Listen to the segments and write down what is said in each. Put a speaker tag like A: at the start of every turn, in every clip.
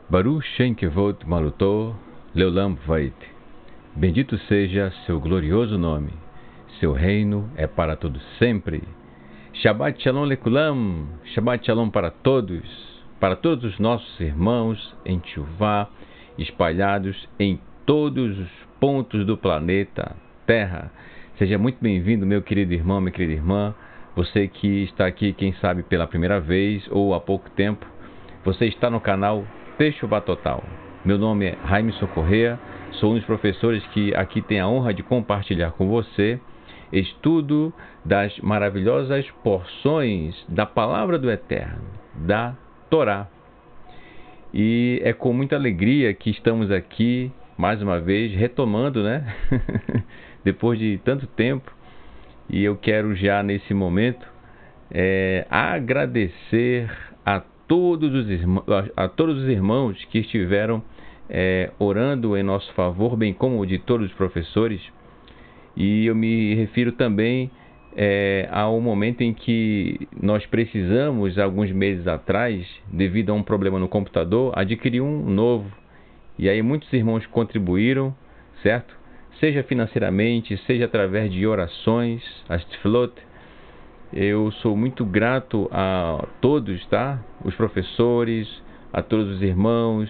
A: Baruch Shem Kevod Malutó Leolam Vait. Bendito seja seu glorioso nome. Seu reino é para todos sempre. Shabbat Shalom Lekulam. Shabbat Shalom para todos os nossos irmãos em Teshuvá, espalhados em todos os pontos do planeta Terra. Seja muito bem-vindo, meu querido irmão, minha querida irmã. Você que está aqui, quem sabe, pela primeira vez ou há pouco tempo. Você está no canal Teshuvá Total. Meu nome é Raimson Correa, sou um dos professores que aqui tem a honra de compartilhar com você estudo das maravilhosas porções da Palavra do Eterno, da Torá. E é com muita alegria que estamos aqui, mais uma vez, retomando, né? Depois de tanto tempo. E eu quero já, nesse momento, agradecer a todos os irmãos que estiveram orando em nosso favor, bem como de todos os professores. E eu me refiro também ao momento em que nós precisamos, alguns meses atrás, devido a um problema no computador, adquirir um novo. E aí muitos irmãos contribuíram, certo? Seja financeiramente, seja através de orações, as tefilot. Eu sou muito grato a todos, tá? Os professores, a todos os irmãos,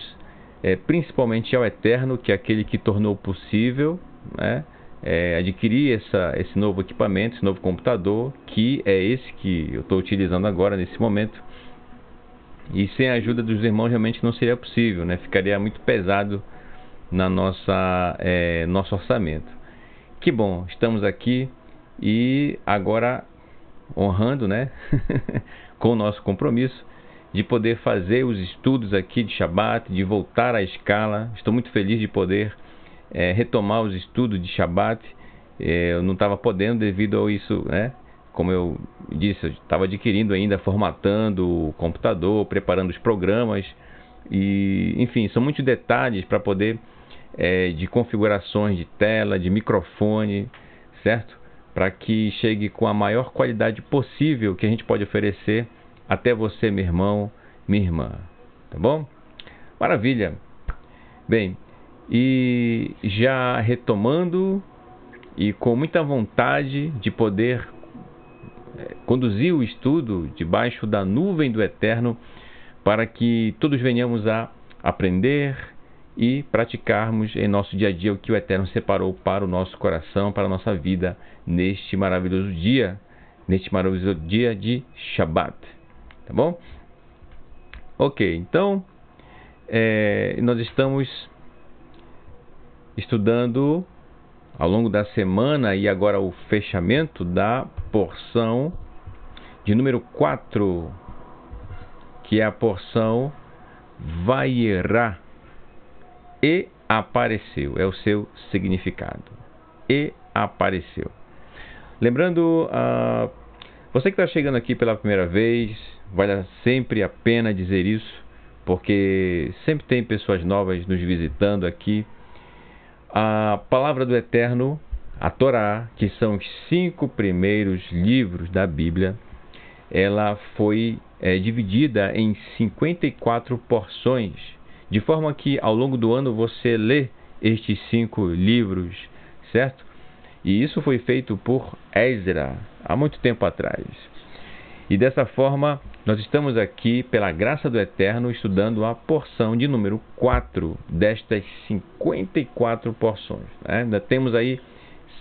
A: principalmente ao Eterno, que é aquele que tornou possível, né, adquirir esse novo equipamento, esse novo computador, que é esse que eu estou utilizando agora, nesse momento. E sem a ajuda dos irmãos realmente não seria possível, né? Ficaria muito pesado na nosso orçamento. Que bom, estamos aqui e agora honrando, né, com o nosso compromisso de poder fazer os estudos aqui de Shabat, de voltar à escala. Estou muito feliz de poder retomar os estudos de Shabat. Eu não estava podendo devido a isso, né? Como eu disse, eu estava adquirindo ainda, formatando o computador, preparando os programas. E, enfim, são muitos detalhes para poder, de configurações de tela, de microfone, certo? Para que chegue com a maior qualidade possível que a gente pode oferecer até você, meu irmão, minha irmã. Tá bom? Maravilha! Bem, e já retomando e com muita vontade de poder conduzir o estudo debaixo da nuvem do Eterno, para que todos venhamos a aprender e praticarmos em nosso dia a dia o que o Eterno separou para o nosso coração, para a nossa vida, neste maravilhoso dia de Shabat. Tá bom? Ok, então nós estamos estudando ao longo da semana e agora o fechamento da porção de número 4, que é a porção Vayera. E apareceu, é o seu significado. E apareceu. Lembrando, você que está chegando aqui pela primeira vez, vale sempre a pena dizer isso, porque sempre tem pessoas novas nos visitando aqui. A Palavra do Eterno, a Torá, que são os 5 primeiros livros da Bíblia, ela foi dividida em 54 porções, de forma que ao longo do ano você lê estes 5 livros, certo? E isso foi feito por Ezra há muito tempo atrás. E dessa forma, nós estamos aqui, pela graça do Eterno, estudando a porção de número 4 destas 54 porções. Né? Ainda temos aí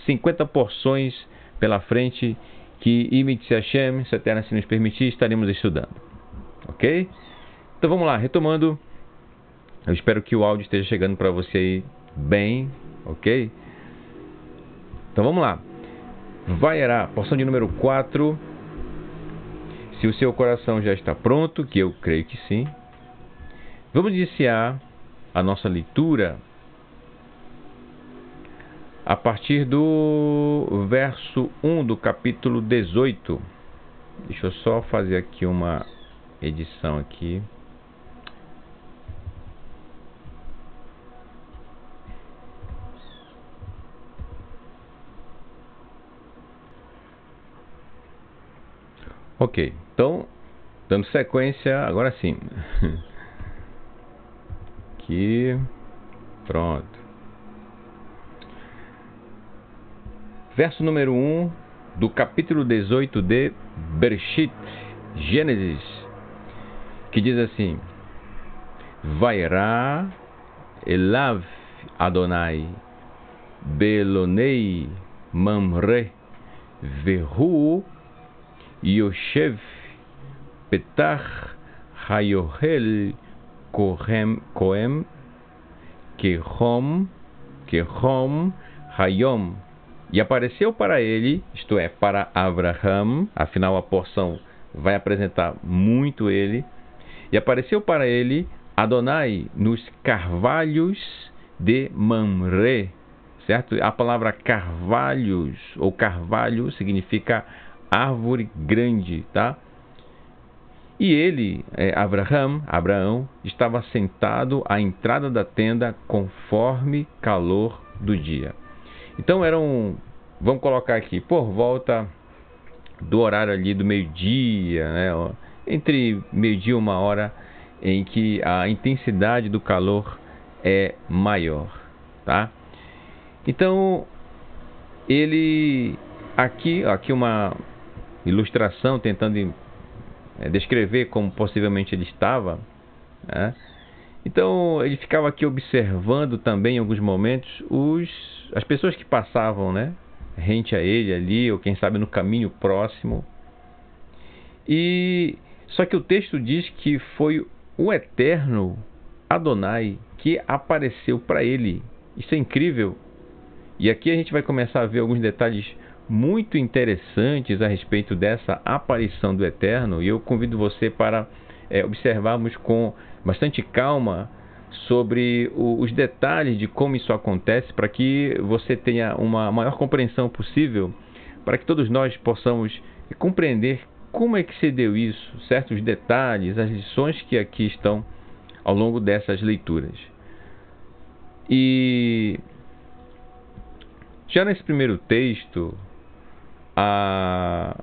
A: 50 porções pela frente que, Imit Hashem, se Eterno se nos permitir, estaremos estudando. Ok? Então vamos lá, retomando. Eu espero que o áudio esteja chegando para você aí bem, ok? Então vamos lá. Vayera, porção de número 4. Se o seu coração já está pronto, que eu creio que sim, vamos iniciar a nossa leitura a partir do verso 1 do capítulo 18. Deixa eu só fazer aqui uma edição aqui. Ok, então, dando sequência, agora sim. Aqui, pronto. Verso número 1 do capítulo 18 de Bereshit, Gênesis, que diz assim: Vairá elav Adonai belonei mamre vehu Yoshev Petach Hayohel Kohem Kehom Hayom. E apareceu para ele, isto é, para Abraham, afinal a porção vai apresentar muito ele, e apareceu para ele Adonai nos carvalhos de Mamre, certo? A palavra carvalhos ou carvalho significa árvore grande, tá? E ele, Abraão, estava sentado à entrada da tenda conforme calor do dia. Então vamos colocar aqui, por volta do horário ali do meio-dia, né? Entre meio-dia e 1 hora, em que a intensidade do calor é maior, tá? Então, ele, aqui uma ilustração tentando descrever como possivelmente ele estava, né? Então ele ficava aqui observando também em alguns momentos as pessoas que passavam, né, rente a ele ali, ou quem sabe no caminho próximo. E só que o texto diz que foi o eterno Adonai que apareceu para ele. Isso é incrível. E aqui a gente vai começar a ver alguns detalhes muito interessantes a respeito dessa aparição do Eterno, e eu convido você para observarmos com bastante calma sobre os detalhes de como isso acontece, para que você tenha uma maior compreensão possível, para que todos nós possamos compreender como é que se deu isso, certos detalhes, as lições que aqui estão ao longo dessas leituras. E já nesse primeiro texto, a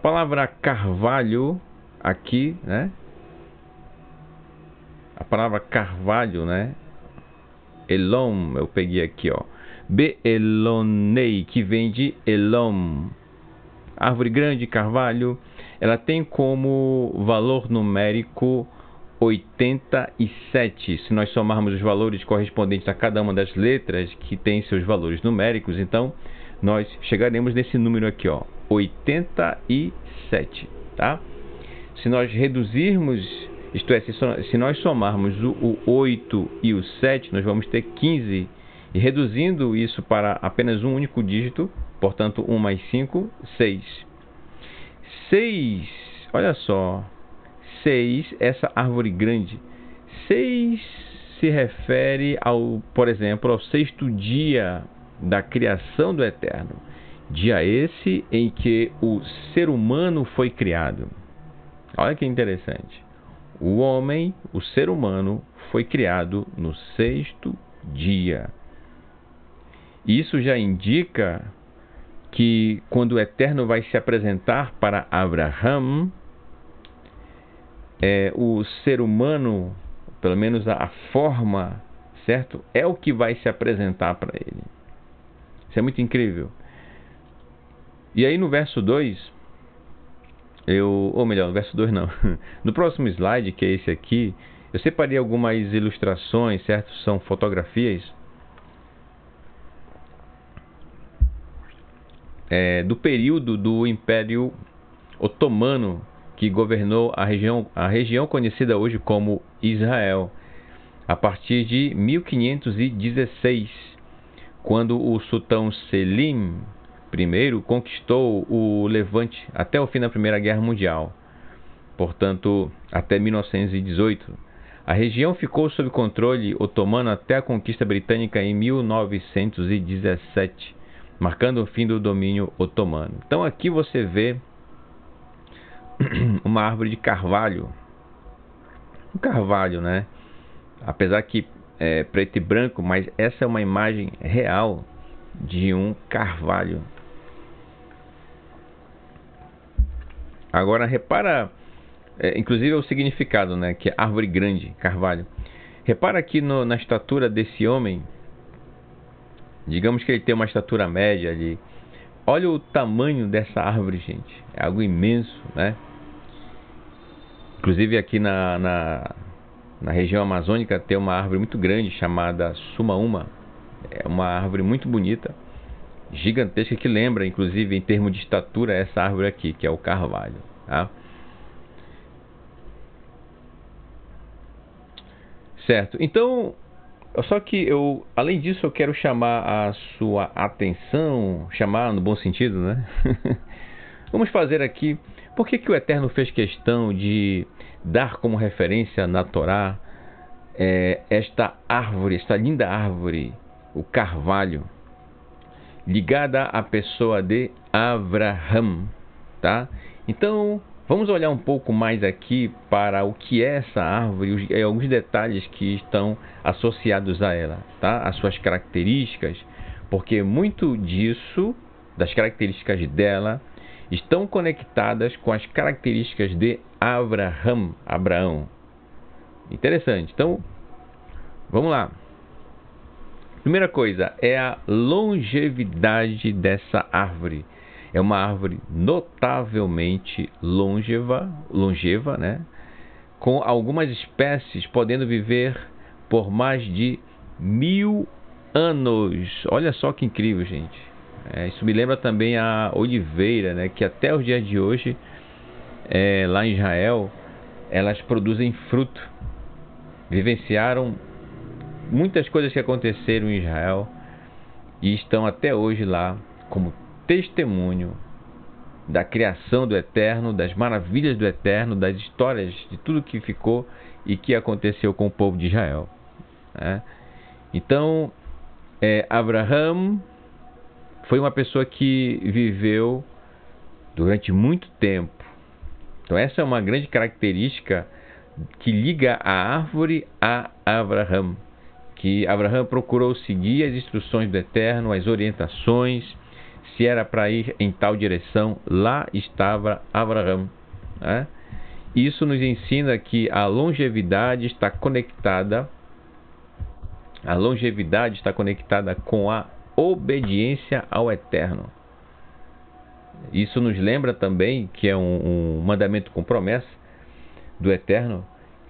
A: palavra carvalho aqui, né? A palavra carvalho, né? Elom, eu peguei aqui, ó. Be'elonei, que vem de Elom. Árvore grande, carvalho. Ela tem como valor numérico 87. Se nós somarmos os valores correspondentes a cada uma das letras que tem seus valores numéricos, então nós chegaremos nesse número aqui, ó, 87, tá? Se nós reduzirmos, isto é, se nós somarmos o 8 e o 7, nós vamos ter 15. E reduzindo isso para apenas um único dígito, portanto 1 mais 5, 6. 6, olha só, 6, essa árvore grande. 6 se refere por exemplo, ao sexto dia da criação do Eterno. Dia esse em que o ser humano foi criado. Olha que interessante. O homem, o ser humano, foi criado no sexto dia. Isso já indica que quando o Eterno vai se apresentar para Abraham, o ser humano, pelo menos a forma, certo? É o que vai se apresentar para ele. Isso é muito incrível. E aí no verso 2, ou melhor, no verso 2 não. No próximo slide, que é esse aqui, eu separei algumas ilustrações, certo? São fotografias do período do Império Otomano, que governou a região conhecida hoje como Israel, a partir de 1516, quando o sultão Selim I conquistou o Levante até o fim da Primeira Guerra Mundial, portanto até 1918. A região ficou sob controle otomano até a conquista britânica em 1917. marcando o fim do domínio otomano. Então aqui você vê uma árvore de carvalho. Um carvalho, né? Apesar que é preto e branco, mas essa é uma imagem real de um carvalho. Agora repara, inclusive o significado, né? Que é árvore grande, carvalho. Repara aqui na estatura desse homem. Digamos que ele tem uma estatura média ali. Olha o tamanho dessa árvore, gente. É algo imenso, né? Inclusive aqui na região amazônica tem uma árvore muito grande chamada sumaúma. É uma árvore muito bonita, gigantesca, que lembra, inclusive, em termos de estatura, essa árvore aqui, que é o carvalho, tá? Certo, então, só que além disso, eu quero chamar a sua atenção, chamar no bom sentido, né? Vamos fazer aqui, por que o Eterno fez questão de dar como referência na Torá esta árvore, esta linda árvore, o carvalho, ligada à pessoa de Abraham, tá? Então, vamos olhar um pouco mais aqui para o que é essa árvore e alguns detalhes que estão associados a ela, tá? As suas características, porque muito disso, das características dela, estão conectadas com as características de Abraão. Interessante. Então, vamos lá. Primeira coisa é a longevidade dessa árvore. É uma árvore notavelmente longeva, né? Com algumas espécies podendo viver por mais de 1000 anos. Olha só que incrível, gente. Isso me lembra também a oliveira, né? Que até os dias de hoje, lá em Israel, elas produzem fruto. Vivenciaram muitas coisas que aconteceram em Israel e estão até hoje lá como testemunho da criação do Eterno, das maravilhas do Eterno, das histórias de tudo que ficou e que aconteceu com o povo de Israel, né? Então, Abraham foi uma pessoa que viveu durante muito tempo. Então essa é uma grande característica que liga a árvore a Abraham, que Abraham procurou seguir as instruções do Eterno, as orientações. Se era para ir em tal direção, lá estava Abraham, né? Isso nos ensina que a longevidade está conectada com a obediência ao Eterno. Isso nos lembra também que é um mandamento com promessa do Eterno,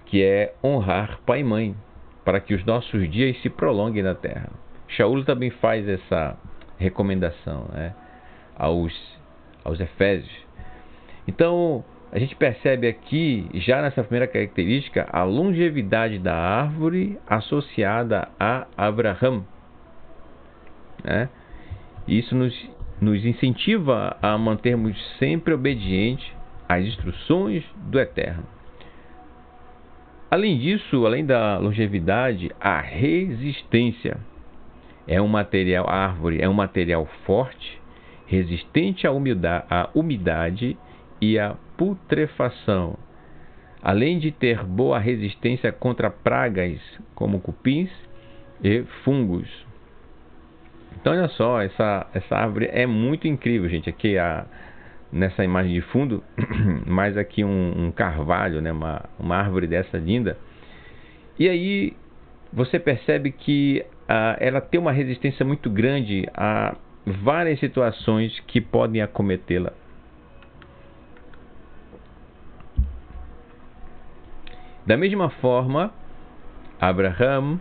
A: que é honrar pai e mãe, para que os nossos dias se prolonguem na terra. Shaul também faz essa recomendação, né, aos Efésios. Então, a gente percebe aqui, já nessa primeira característica, a longevidade da árvore associada a Abraham, né? Isso nos incentiva a mantermos sempre obedientes às instruções do Eterno. Além disso, além da longevidade, a resistência. A árvore é um material forte, resistente à umidade e à putrefação, além de ter boa resistência contra pragas como cupins e fungos. Então olha só, essa árvore é muito incrível, gente. Aqui nessa imagem de fundo, mais aqui um carvalho, né? Uma árvore dessa linda. E aí você percebe que ela tem uma resistência muito grande a várias situações que podem acometê-la. Da mesma forma, Abraham,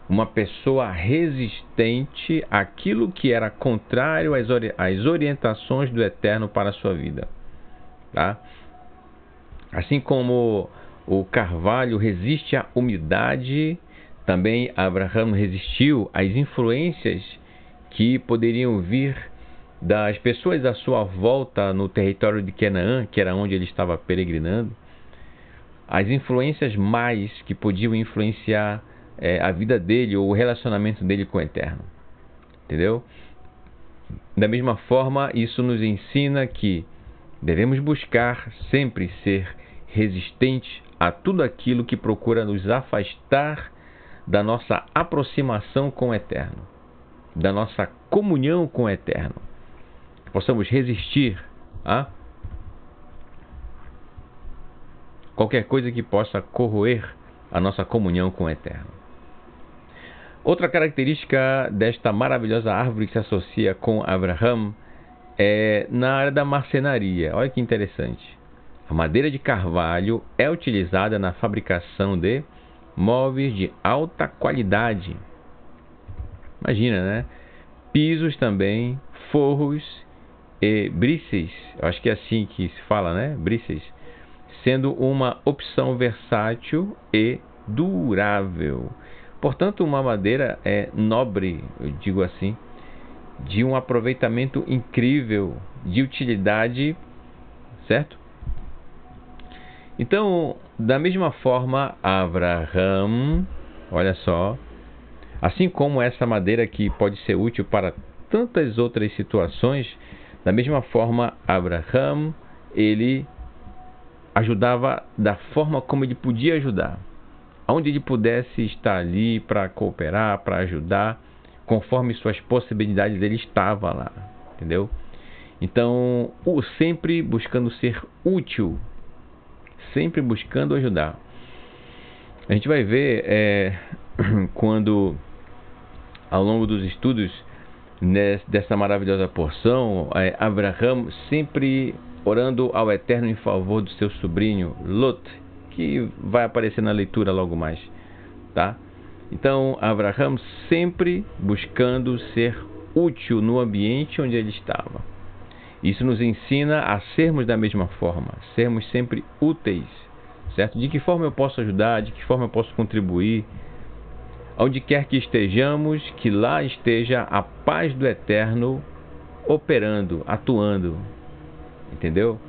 A: uma pessoa resistente àquilo que era contrário às orientações do Eterno para a sua vida, tá? Assim como o carvalho resiste à umidade, também Abraham resistiu às influências que poderiam vir das pessoas à sua volta no território de Canaã, que era onde ele estava peregrinando. As influências mais que podiam influenciar a vida dele ou o relacionamento dele com o Eterno. Entendeu? Da mesma forma, isso nos ensina que devemos buscar sempre ser resistentes a tudo aquilo que procura nos afastar da nossa aproximação com o Eterno, da nossa comunhão com o Eterno. Possamos resistir a qualquer coisa que possa corroer a nossa comunhão com o Eterno. Outra característica desta maravilhosa árvore que se associa com Abraham é na área da marcenaria. Olha que interessante. A madeira de carvalho é utilizada na fabricação de móveis de alta qualidade. Imagina, né? Pisos também, forros e brises. Eu acho que é assim que se fala, né? Brises. Sendo uma opção versátil e durável. Portanto, uma madeira nobre, eu digo assim, de um aproveitamento incrível, de utilidade, certo? Então, da mesma forma, Abraham, olha só, assim como essa madeira que pode ser útil para tantas outras situações, da mesma forma, Abraham, ele ajudava da forma como ele podia ajudar. Onde ele pudesse estar ali para cooperar, para ajudar, conforme suas possibilidades, ele estava lá, entendeu? Então, sempre buscando ser útil, sempre buscando ajudar. A gente vai ver quando, ao longo dos estudos dessa maravilhosa porção, Abraham sempre orando ao Eterno em favor do seu sobrinho Lot, que vai aparecer na leitura logo mais, tá? Então, Abraham sempre buscando ser útil no ambiente onde ele estava. Isso nos ensina a sermos da mesma forma, sermos sempre úteis, certo? De que forma eu posso ajudar, de que forma eu posso contribuir, onde quer que estejamos, que lá esteja a paz do Eterno operando, atuando, entendeu?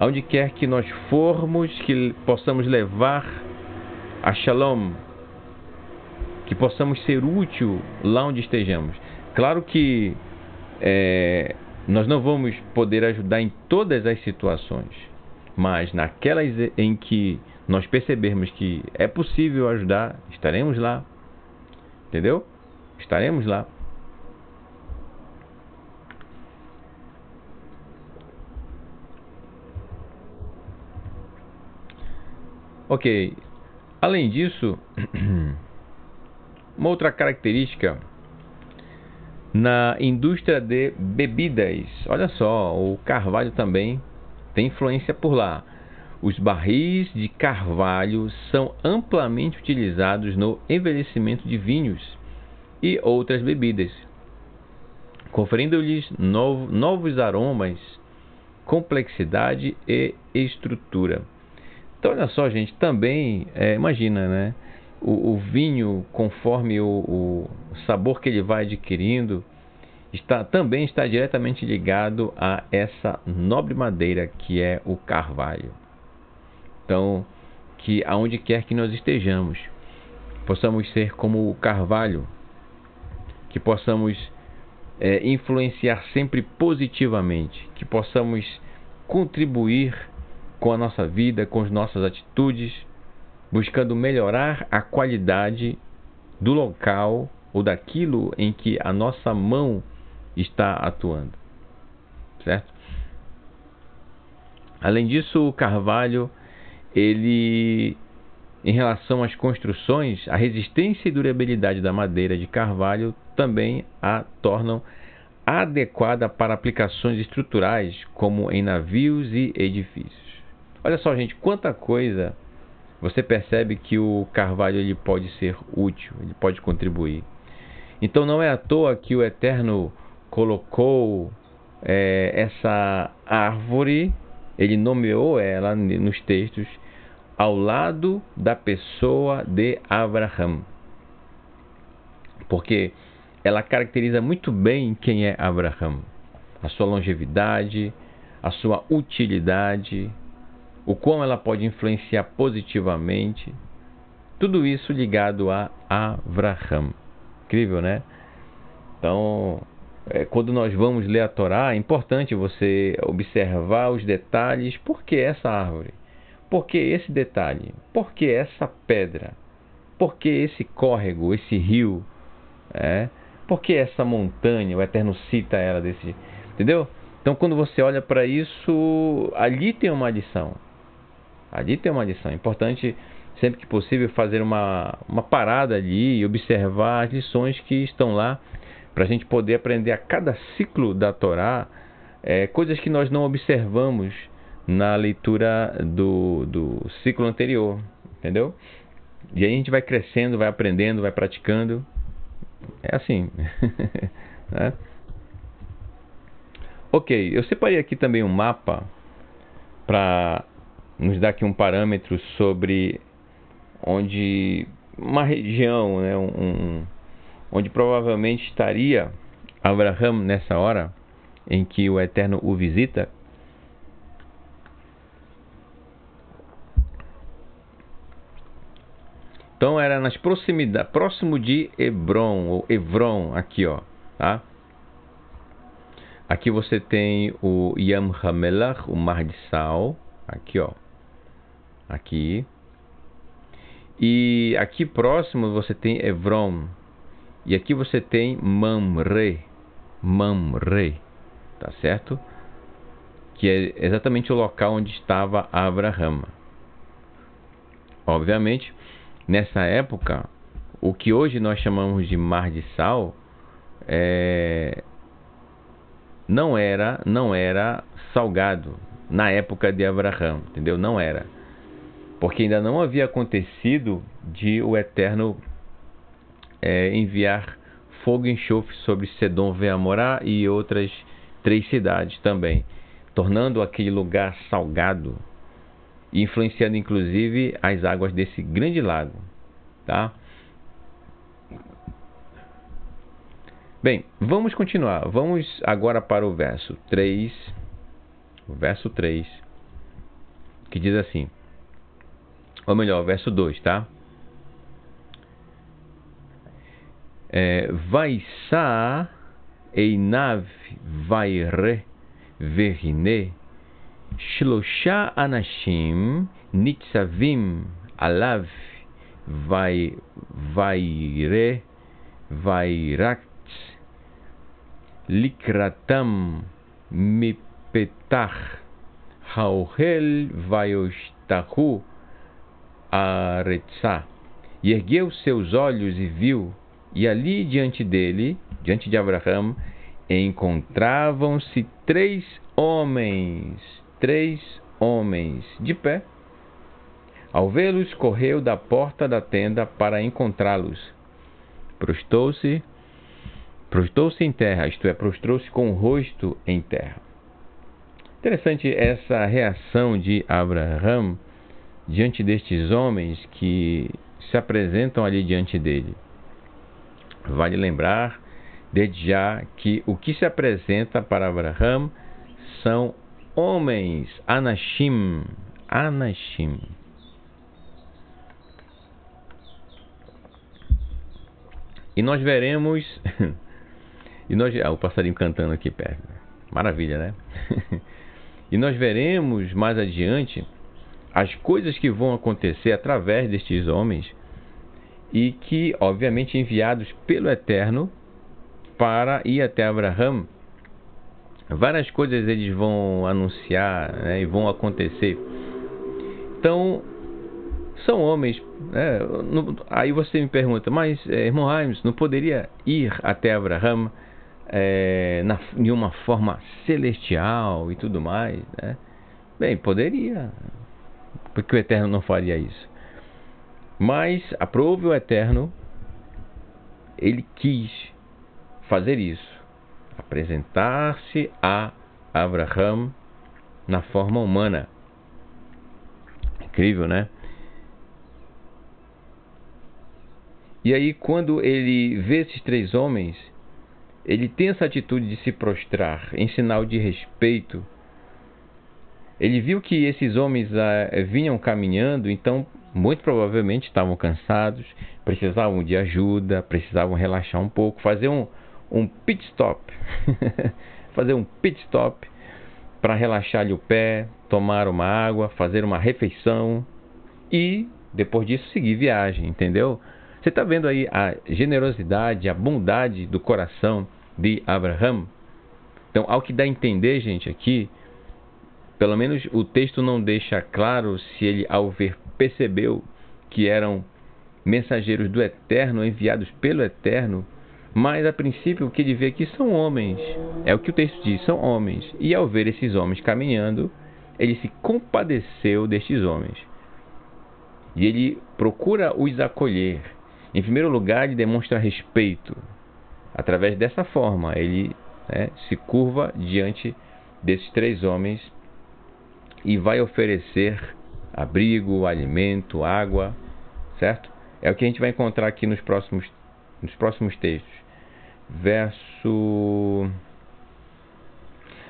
A: Onde quer que nós formos, que possamos levar a Shalom, que possamos ser útil lá onde estejamos. Claro que nós não vamos poder ajudar em todas as situações, mas naquelas em que nós percebermos que é possível ajudar, estaremos lá, entendeu? Estaremos lá. Ok, além disso, uma outra característica na indústria de bebidas, olha só, o carvalho também tem influência por lá. Os barris de carvalho são amplamente utilizados no envelhecimento de vinhos e outras bebidas, conferindo-lhes novos aromas, complexidade e estrutura. Então, olha só, gente, também, imagina, né? O vinho, conforme o sabor que ele vai adquirindo, também está diretamente ligado a essa nobre madeira que é o carvalho. Então, que aonde quer que nós estejamos, possamos ser como o carvalho, que possamos influenciar sempre positivamente, que possamos contribuir com a nossa vida, com as nossas atitudes, buscando melhorar a qualidade do local ou daquilo em que a nossa mão está atuando, certo? Além disso, o carvalho, ele, em relação às construções, a resistência e durabilidade da madeira de carvalho também a tornam adequada para aplicações estruturais, como em navios e edifícios. Olha só, gente, quanta coisa você percebe que o carvalho ele pode ser útil, ele pode contribuir. Então não é à toa que o Eterno colocou essa árvore, ele nomeou ela nos textos, ao lado da pessoa de Abraham. Porque ela caracteriza muito bem quem é Abraham. A sua longevidade, a sua utilidade, o quão ela pode influenciar positivamente. Tudo isso ligado a Abraham. Incrível, né? Então, quando nós vamos ler a Torá, é importante você observar os detalhes. Por que essa árvore? Por que esse detalhe? Por que essa pedra? Por que esse córrego, esse rio? Por que essa montanha? O Eterno cita ela desse jeito. Entendeu? Então, quando você olha para isso, ali tem uma lição. Ali tem uma lição. É importante, sempre que possível, fazer uma parada ali e observar as lições que estão lá, para a gente poder aprender a cada ciclo da Torá, coisas que nós não observamos na leitura do ciclo anterior. Entendeu? E aí a gente vai crescendo, vai aprendendo, vai praticando. É assim. Né? Ok, eu separei aqui também um mapa para nos dar aqui um parâmetro sobre onde uma região, né, onde provavelmente estaria Abraham nessa hora em que o Eterno o visita. Então era nas proximidades, próximo de Hebron, ou Evron, aqui ó, tá? Aqui você tem o Yam HaMelach, o Mar de Sal, aqui ó, aqui. E aqui próximo você tem Evron, e aqui você tem Mamre, tá certo? Que é exatamente o local onde estava Abraham. Obviamente, nessa época, o que hoje nós chamamos de Mar de Sal não era salgado na época de Abraham, entendeu? Não era. Porque ainda não havia acontecido de o Eterno enviar fogo e enxofre sobre Sedom, Veamorá e outras 3 cidades também, tornando aquele lugar salgado e influenciando inclusive as águas desse grande lago, tá? Bem, vamos continuar. Vamos agora para o verso 3. O verso 3, que diz assim, ou melhor, o verso 2, tá? Vaisa einav vaire verine shlosha anashim nitzavim alav vaire vairat likratam mipetach haohel vayoshtahu aretzah. E ergueu seus olhos e viu, e ali diante dele, diante de Abraham, encontravam-se 3 homens de pé. Ao vê-los, correu da porta da tenda para encontrá-los. Prostrou-se em terra, isto é, prostrou-se com o rosto em terra. Interessante essa reação de Abraham diante destes homens que se apresentam ali diante dele. Vale lembrar, desde já, que o que se apresenta para Abraham são homens, Anashim. E nós veremos... o passarinho cantando aqui perto. Maravilha, né? E nós veremos mais adiante as coisas que vão acontecer através destes homens e que, obviamente, enviados pelo Eterno para ir até Abraham, várias coisas eles vão anunciar, né, e vão acontecer. Então, são homens, né? Aí você me pergunta, mas irmão Raimes, não poderia ir até Abraham de uma forma celestial e tudo mais, né? Bem, poderia, porque o Eterno não faria isso. Mas, aprove o Eterno, ele quis fazer isso, apresentar-se a Abraham na forma humana. Incrível, né? E aí, quando ele vê esses 3 homens, ele tem essa atitude de se prostrar em sinal de respeito. Ele viu que esses homens vinham caminhando, então muito provavelmente estavam cansados, precisavam de ajuda, precisavam relaxar um pouco, fazer um pit stop. Fazer um pit stop para relaxar ali o pé, tomar uma água, fazer uma refeição e depois disso seguir viagem, entendeu? Você está vendo aí a generosidade, a bondade do coração de Abraham? Então, ao que dá a entender, gente, aqui, pelo menos o texto não deixa claro se ele, ao ver, percebeu que eram mensageiros do Eterno, enviados pelo Eterno, mas a princípio o que ele vê aqui são homens. É o que o texto diz, são homens. E ao ver esses homens caminhando, ele se compadeceu destes homens. E ele procura os acolher. Em primeiro lugar, ele demonstra respeito. Através dessa forma, ele se curva diante desses 3 homens e vai oferecer abrigo, alimento, água, certo? É o que a gente vai encontrar aqui nos próximos textos.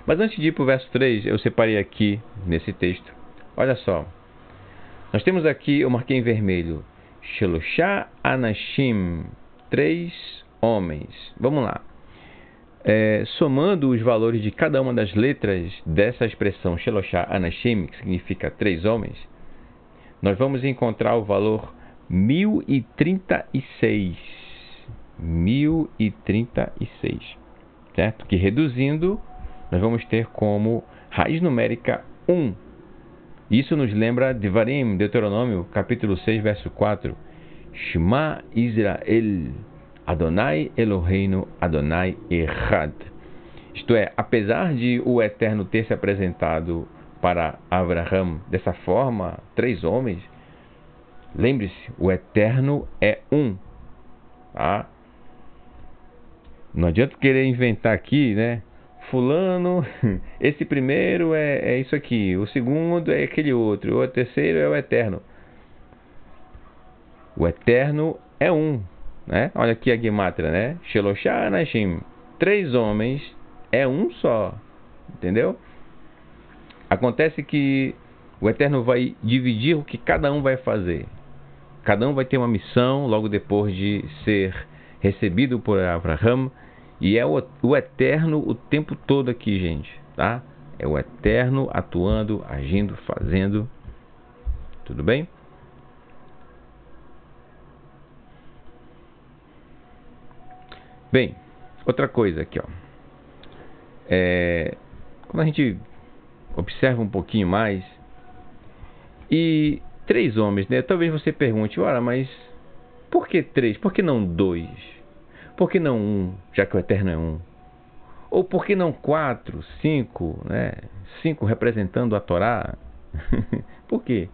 A: Mas antes de ir para o verso 3, eu separei aqui nesse texto. Olha só. Nós temos aqui, eu marquei em vermelho, Sheloshá Anashim, 3 homens. Vamos lá. Somando os valores de cada uma das letras dessa expressão Sheloshá Anashim, que significa 3 homens, nós vamos encontrar o valor 1036. 1036. Certo? Que reduzindo, nós vamos ter como raiz numérica 1. Isso nos lembra de Devarim, Deuteronômio, capítulo 6, verso 4. Shema Israel, Adonai Eloheinu, Adonai Echad. Isto é, apesar de o Eterno ter se apresentado para Abraham dessa forma, 3 homens, lembre-se, o Eterno é um. Tá? Não adianta querer inventar aqui, né? Fulano, esse primeiro é isso aqui, o segundo é aquele outro, o terceiro é o Eterno. O Eterno é um, né? Olha aqui a Gemátria, né? Sheloshá Anashim, 3 homens é um só, entendeu? Acontece que o Eterno vai dividir o que cada um vai fazer. Cada um vai ter uma missão logo depois de ser recebido por Abraham. E é o Eterno o tempo todo aqui, gente, tá? É o Eterno atuando, agindo, fazendo. Tudo bem? Bem, outra coisa aqui, ó. Quando a gente observa um pouquinho mais, e 3 homens, né? Talvez você pergunte, ora, mas por que 3? Por que não 2? Por que não 1, já que o Eterno é 1? Ou por que não 4, 5, né? 5 representando a Torá? Por quê?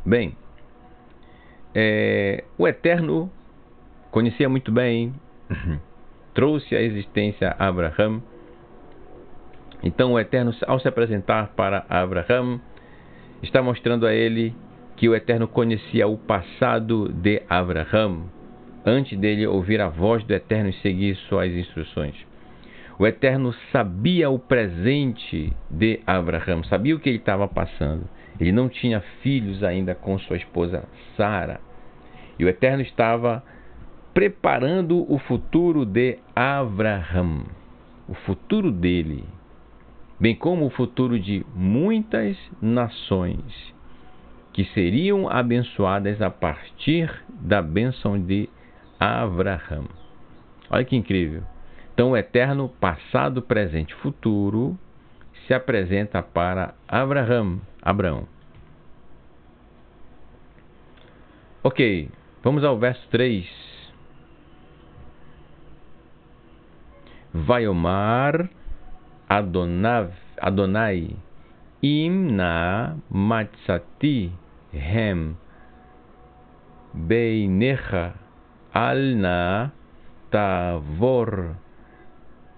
A: Bem, o Eterno conhecia muito bem, trouxe à existência a Abraham. Então o Eterno, ao se apresentar para Abraham, está mostrando a ele que o Eterno conhecia o passado de Abraham, antes dele ouvir a voz do Eterno e seguir suas instruções. O Eterno sabia o presente de Abraham, sabia o que ele estava passando. Ele não tinha filhos ainda com sua esposa Sara. E o Eterno estava preparando o futuro de Abraham, o futuro dele, bem como o futuro de muitas nações que seriam abençoadas a partir da bênção de Abraham. Olha que incrível. Então o Eterno, passado, presente e futuro, se apresenta para Abraham. Ok, vamos ao verso 3. Vaiomar Adonai Imna Matzati Hem Beinecha Alna Tavor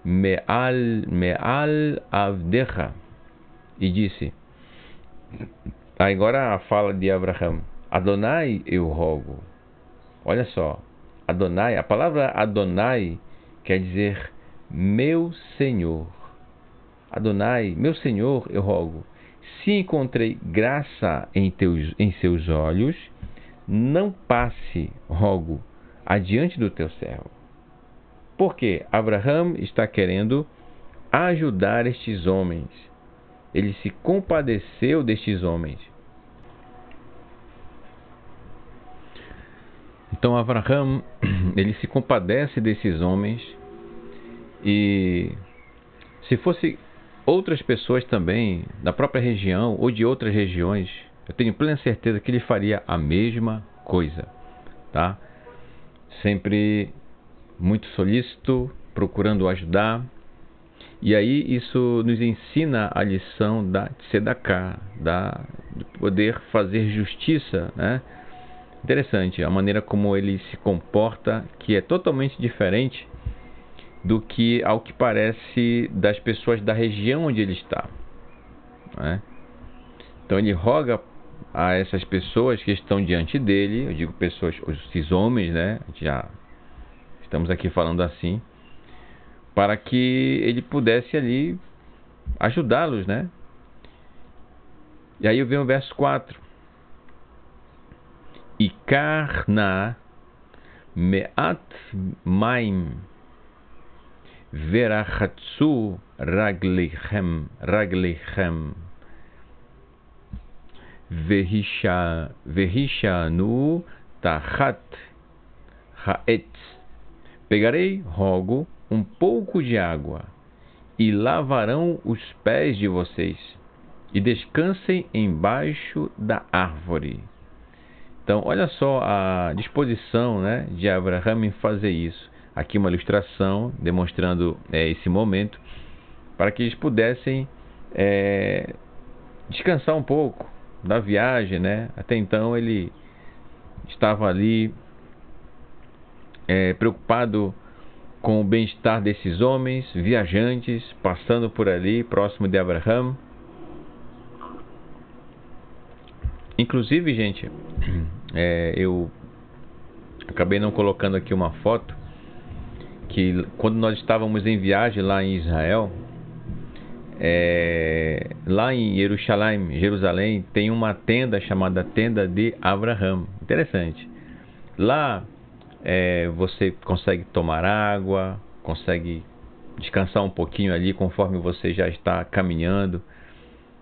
A: Me'al Avdecha. E disse, agora a fala de Abraham, Adonai eu rogo. Olha só, Adonai, a palavra Adonai quer dizer meu Senhor. Adonai, meu Senhor, eu rogo, se encontrei graça em seus olhos, não passe, rogo, adiante do teu servo. Porque Abraão está querendo ajudar estes homens. Ele se compadeceu destes homens. Então Abraão, ele se compadece desses homens, e se fosse outras pessoas também da própria região ou de outras regiões, eu tenho plena certeza que ele faria a mesma coisa, tá? Sempre muito solícito, procurando ajudar. E aí isso nos ensina a lição da tzedakah, de poder fazer justiça, né? Interessante a maneira como ele se comporta, que é totalmente diferente do que, ao que parece, das pessoas da região onde ele está, né? Então ele roga a essas pessoas que estão diante dele, eu digo pessoas, esses homens, né? Já estamos aqui falando assim, para que ele pudesse ali ajudá-los, né? E aí vem o verso 4. Ikarna me'at maim verachatsu raglechem vehishanu tachat haetz. Pegarei, rogo, um pouco de água, e lavarão os pés de vocês, e descansem embaixo da árvore. Então, olha só a disposição, né, de Abraão em fazer isso. Aqui uma ilustração demonstrando esse momento, para que eles pudessem descansar um pouco da viagem, né? Até então ele estava ali preocupado com o bem-estar desses homens, viajantes, passando por ali, próximo de Abraão. Inclusive, gente, eu acabei não colocando aqui uma foto, que quando nós estávamos em viagem lá em Israel, lá em Jerusalém, tem uma tenda chamada Tenda de Abraão. Interessante. Lá você consegue tomar água, consegue descansar um pouquinho ali conforme você já está caminhando,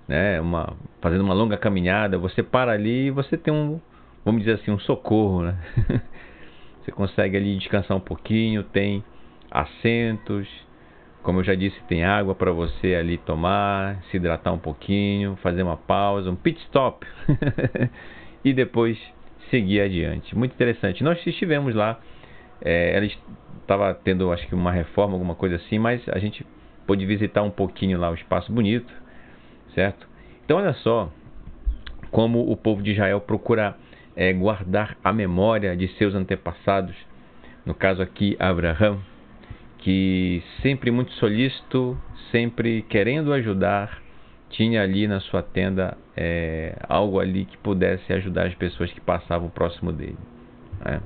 A: né? Fazendo uma longa caminhada, você para ali e você tem vamos dizer assim, um socorro, né? Você consegue ali descansar um pouquinho, tem assentos, como eu já disse, tem água para você ali tomar, se hidratar um pouquinho, fazer uma pausa, um pit stop e depois seguir adiante. Muito interessante. Nós estivemos lá, ela estava tendo, acho que uma reforma, alguma coisa assim, mas a gente pôde visitar um pouquinho lá o espaço bonito, certo? Então olha só como o povo de Israel procura guardar a memória de seus antepassados, no caso aqui Abraão, que sempre muito solícito, sempre querendo ajudar, tinha ali na sua tenda algo ali que pudesse ajudar as pessoas que passavam próximo dele, né?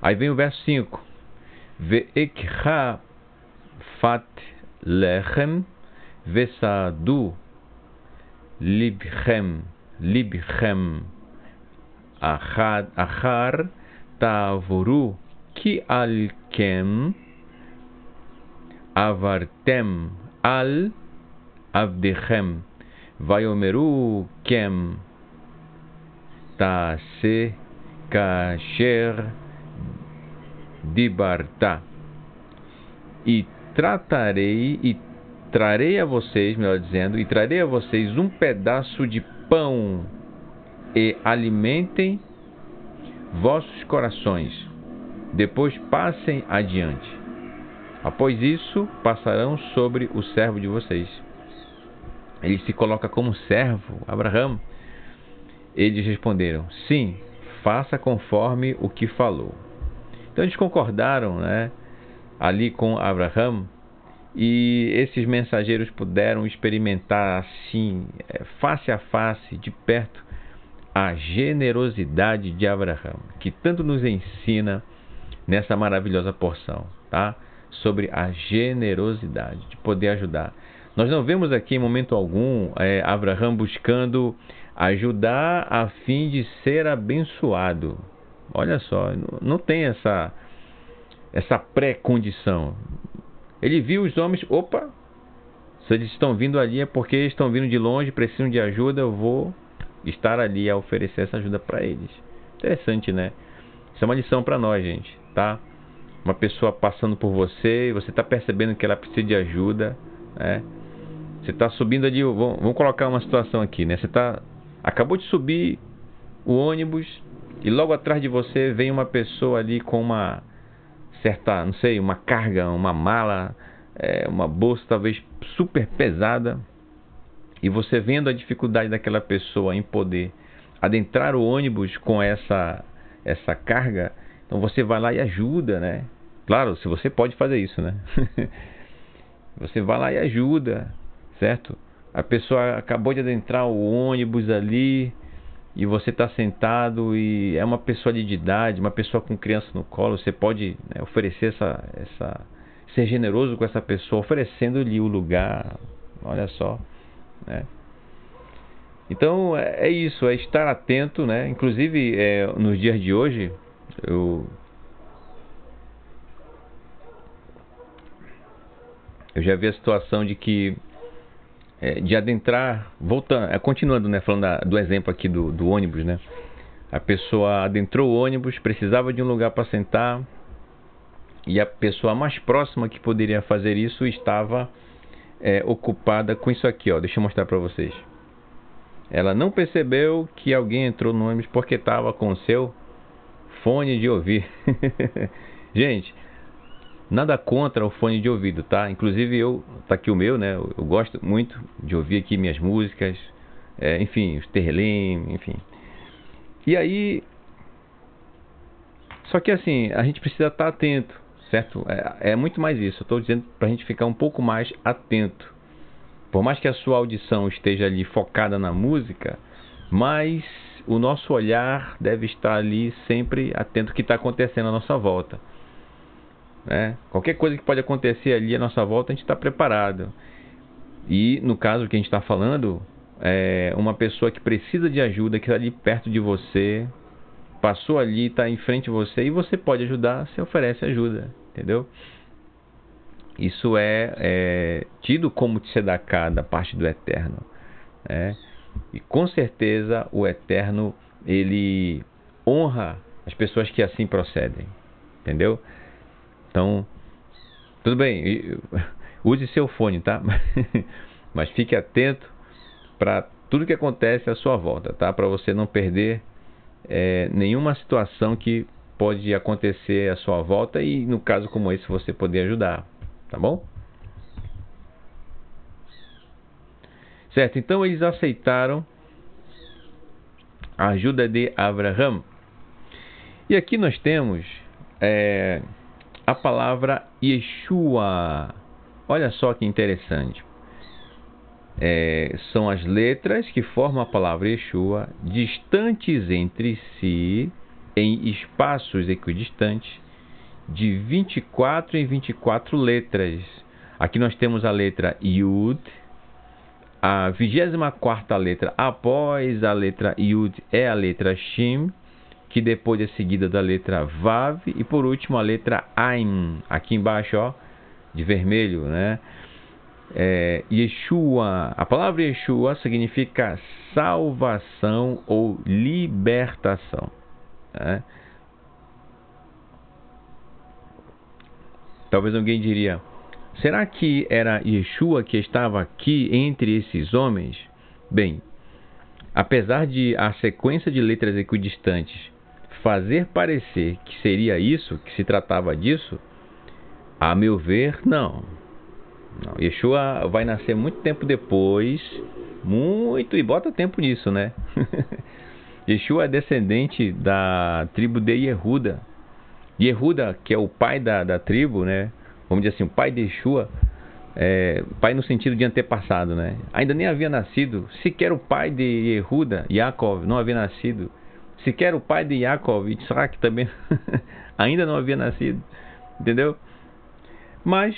A: Aí vem o verso 5. Ve'ekha fat lechem vesadu libchem achar ta'avuru ki alkem avartem al avdechem vayomeru kem ta'ase kasher dibarta. E trarei a vocês, melhor dizendo, e trarei a vocês um pedaço de pão, e alimentem vossos corações. Depois passem adiante. Após isso, passarão sobre o servo de vocês. Ele se coloca como servo, Abraão. Eles responderam: sim, faça conforme o que falou. Então eles concordaram, né, ali com Abraão, e esses mensageiros puderam experimentar assim, face a face, de perto, a generosidade de Abraão, que tanto nos ensina nessa maravilhosa porção, tá? Sobre a generosidade, de poder ajudar. Nós não vemos aqui em momento algum Abraão buscando ajudar a fim de ser abençoado. Olha só, não tem essa pré-condição. Ele viu os homens, opa, se eles estão vindo ali é porque estão vindo de longe, precisam de ajuda, eu vou estar ali a oferecer essa ajuda para eles. Interessante, né? Isso é uma lição para nós, gente, tá? Uma pessoa passando por você e você está percebendo que ela precisa de ajuda, né? Você está subindo ali, vamos colocar uma situação aqui, né? Você acabou de subir o ônibus e logo atrás de você vem uma pessoa ali com uma certa, não sei, uma carga, uma mala, uma bolsa talvez super pesada, e você vendo a dificuldade daquela pessoa em poder adentrar o ônibus com essa carga, então você vai lá e ajuda, né? Claro, se você pode fazer isso, né? Você vai lá e ajuda, certo? A pessoa acabou de adentrar o ônibus ali e você está sentado e é uma pessoa de idade, uma pessoa com criança no colo, você pode, né, oferecer ser generoso com essa pessoa, oferecendo-lhe o lugar, olha só, né? Então é isso, é estar atento, né? Inclusive nos dias de hoje eu já vi a situação de que de adentrar, voltando, continuando, né, falando do exemplo aqui do ônibus, né? A pessoa adentrou o ônibus, precisava de um lugar para sentar e a pessoa mais próxima que poderia fazer isso estava ocupada com isso aqui, ó. Deixa eu mostrar para vocês. Ela não percebeu que alguém entrou no ônibus porque estava com o seu fone de ouvir. Gente, nada contra o fone de ouvido, tá? Inclusive tá aqui o meu, né? Eu gosto muito de ouvir aqui minhas músicas, enfim, os Terlem, enfim. E aí, só que assim, a gente precisa estar atento, certo? É muito mais isso. Eu estou dizendo para a gente ficar um pouco mais atento. Por mais que a sua audição esteja ali focada na música, mas o nosso olhar deve estar ali sempre atento ao que está acontecendo à nossa volta, né? Qualquer coisa que pode acontecer ali à nossa volta, a gente está preparado. E no caso que a gente está falando, é uma pessoa que precisa de ajuda, que está ali perto de você, passou ali, está em frente de você e você pode ajudar, você oferece ajuda, entendeu? Isso é tido como tzedakah da parte do Eterno, né? E com certeza o Eterno, ele honra as pessoas que assim procedem, entendeu? Então, tudo bem, use seu fone, tá? Mas fique atento para tudo que acontece à sua volta, tá? Para você não perder nenhuma situação que pode acontecer à sua volta e no caso como esse você poder ajudar, tá bom? Certo, então eles aceitaram a ajuda de Abraham. E aqui nós temos a palavra Yeshua. Olha só que interessante. São as letras que formam a palavra Yeshua, distantes entre si, em espaços equidistantes, de 24 em 24 letras. Aqui nós temos a letra Yud, a 24ª letra após a letra Yud é a letra Shin, que depois é seguida da letra Vav, e por último a letra Ain, aqui embaixo, ó, de vermelho, né? Yeshua, a palavra Yeshua significa salvação ou libertação, né? Talvez alguém diria, será que era Yeshua que estava aqui entre esses homens? Bem, apesar de a sequência de letras equidistantes fazer parecer que seria isso, que se tratava disso, a meu ver, não. Yeshua vai nascer muito tempo depois, e bota tempo nisso, né? Yeshua é descendente da tribo de Yehuda. Yehuda, que é o pai da tribo, né? Vamos dizer assim, o pai de Yeshua, pai no sentido de antepassado, né? Ainda nem havia nascido, sequer o pai de Yehuda, Yaakov, não havia nascido. Sequer o pai de Yaakov, Yitzhak também ainda não havia nascido, entendeu? Mas,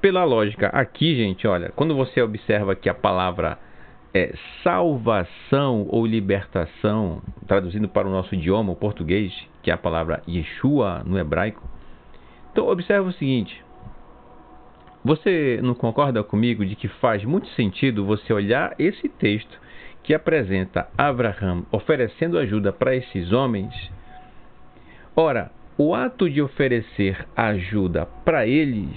A: pela lógica, aqui, gente, olha, quando você observa que a palavra salvação ou libertação, traduzindo para o nosso idioma, o português, que é a palavra Yeshua no hebraico. Então, observe o seguinte: você não concorda comigo de que faz muito sentido você olhar esse texto que apresenta Abraham oferecendo ajuda para esses homens? Ora, o ato de oferecer ajuda para eles,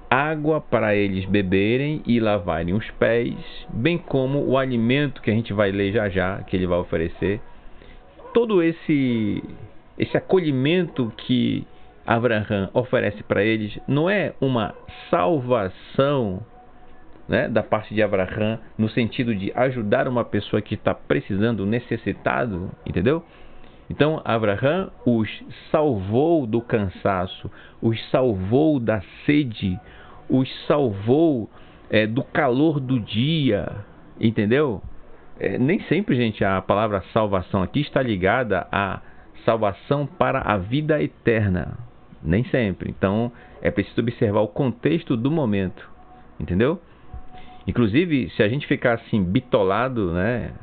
A: água para eles beberem e lavarem os pés, bem como o alimento que a gente vai ler já já, que ele vai oferecer, todo esse acolhimento que Abraham oferece para eles não é uma salvação, né, da parte de Abraham, no sentido de ajudar uma pessoa que está precisando, necessitado, entendeu? Então Abraham os salvou do cansaço, os salvou da sede, os salvou do calor do dia, entendeu? Nem sempre, gente, a palavra salvação aqui está ligada a salvação para a vida eterna. Nem sempre. Então é preciso observar o contexto do momento, entendeu? Inclusive, se a gente ficar assim bitolado, né?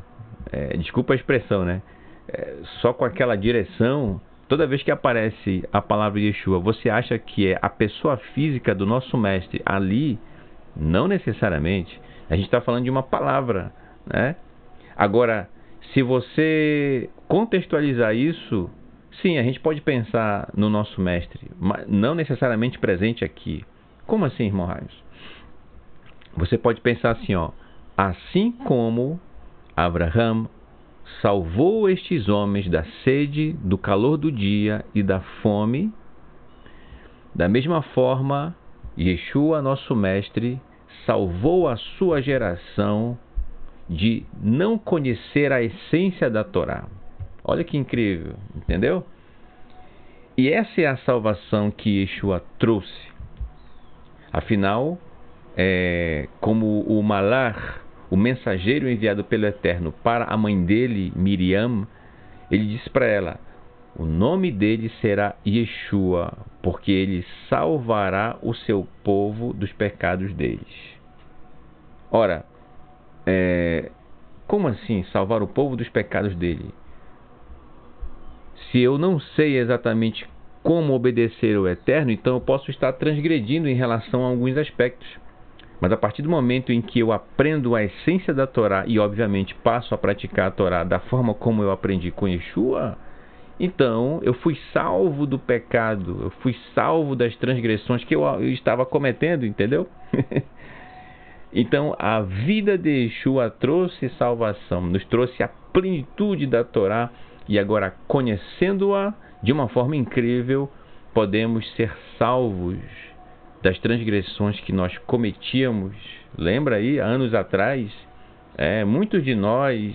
A: Desculpa a expressão, né? Só com aquela direção, toda vez que aparece a palavra Yeshua, você acha que é a pessoa física do nosso mestre ali? Não necessariamente. A gente está falando de uma palavra, né? Agora, se você contextualizar isso, sim, a gente pode pensar no nosso mestre, mas não necessariamente presente aqui. Como assim, irmão Raios? Você pode pensar assim, ó: assim como Abraham salvou estes homens da sede, do calor do dia e da fome, da mesma forma, Yeshua, nosso mestre, salvou a sua geração de não conhecer a essência da Torá. Olha que incrível, entendeu? E essa é a salvação que Yeshua trouxe. Afinal, como o Malar, o mensageiro enviado pelo Eterno para a mãe dele, Miriam, ele disse para ela: o nome dele será Yeshua, porque ele salvará o seu povo dos pecados deles. Ora, como assim salvar o povo dos pecados dele? Se eu não sei exatamente como obedecer ao Eterno, então eu posso estar transgredindo em relação a alguns aspectos. Mas a partir do momento em que eu aprendo a essência da Torá e, obviamente, passo a praticar a Torá da forma como eu aprendi com Yeshua, então eu fui salvo do pecado, eu fui salvo das transgressões que eu estava cometendo, entendeu? Então a vida de Yeshua trouxe salvação, nos trouxe a plenitude da Torá, e agora, conhecendo-a de uma forma incrível, podemos ser salvos das transgressões que nós cometíamos. Lembra aí, anos atrás, muitos de nós,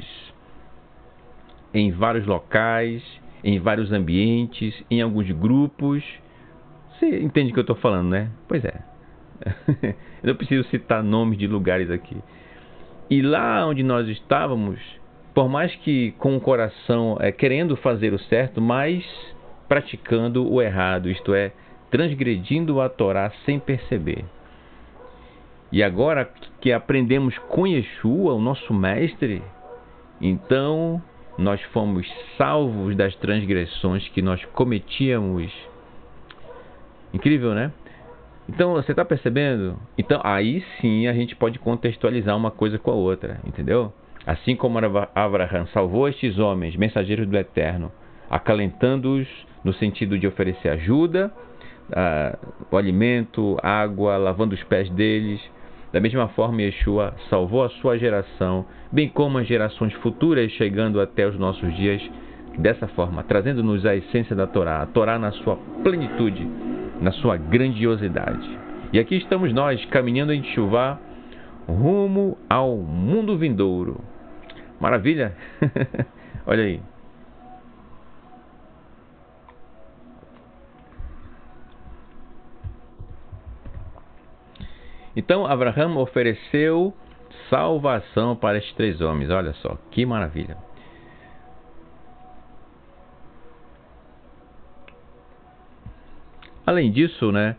A: em vários locais, em vários ambientes, em alguns grupos. Você entende o que eu estou falando, né? Pois é. Eu não preciso citar nomes de lugares aqui. E lá onde nós estávamos, por mais que com o coração querendo fazer o certo, mas praticando o errado, isto é, transgredindo a Torá sem perceber. E agora que aprendemos com Yeshua, o nosso mestre, então nós fomos salvos das transgressões que nós cometíamos. Incrível, né? Então, você está percebendo? Então, aí sim a gente pode contextualizar uma coisa com a outra, entendeu? Assim como Abraham salvou estes homens, mensageiros do Eterno, acalentando-os no sentido de oferecer ajuda, o alimento, água, lavando os pés deles. Da mesma forma, Yeshua salvou a sua geração, bem como as gerações futuras, chegando até os nossos dias, dessa forma, trazendo-nos a essência da Torá, a Torá na sua plenitude, na sua grandiosidade. E aqui estamos nós, caminhando em Teshuvá, rumo ao mundo vindouro. Maravilha? Olha aí. Então, Abraham ofereceu salvação para estes 3 homens. Olha só, que maravilha. Além disso, né,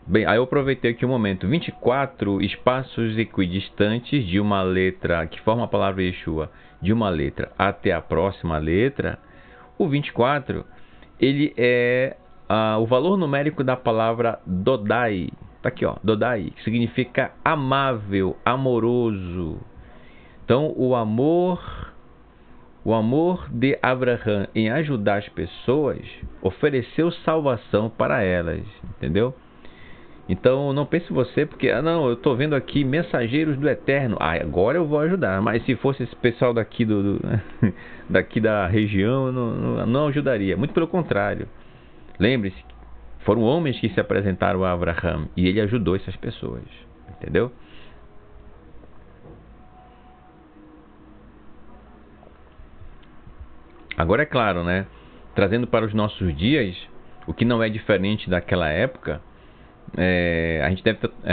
A: Bem, aí eu aproveitei aqui um momento. 24 espaços equidistantes de uma letra que forma a palavra Yeshua, de uma letra até a próxima letra. O 24, ele é o valor numérico da palavra Dodai. Tá aqui, ó, Dodai, que significa amável, amoroso. Então, o amor de Abraham em ajudar as pessoas ofereceu salvação para elas, entendeu? Então, não pense você, porque, não, eu estou vendo aqui mensageiros do Eterno, agora eu vou ajudar. Mas se fosse esse pessoal daqui, daqui da região, não ajudaria. Muito pelo contrário. Lembre-se, foram homens que se apresentaram a Abraham e ele ajudou essas pessoas, entendeu? Agora é claro, né? Trazendo para os nossos dias, o que não é diferente daquela época, a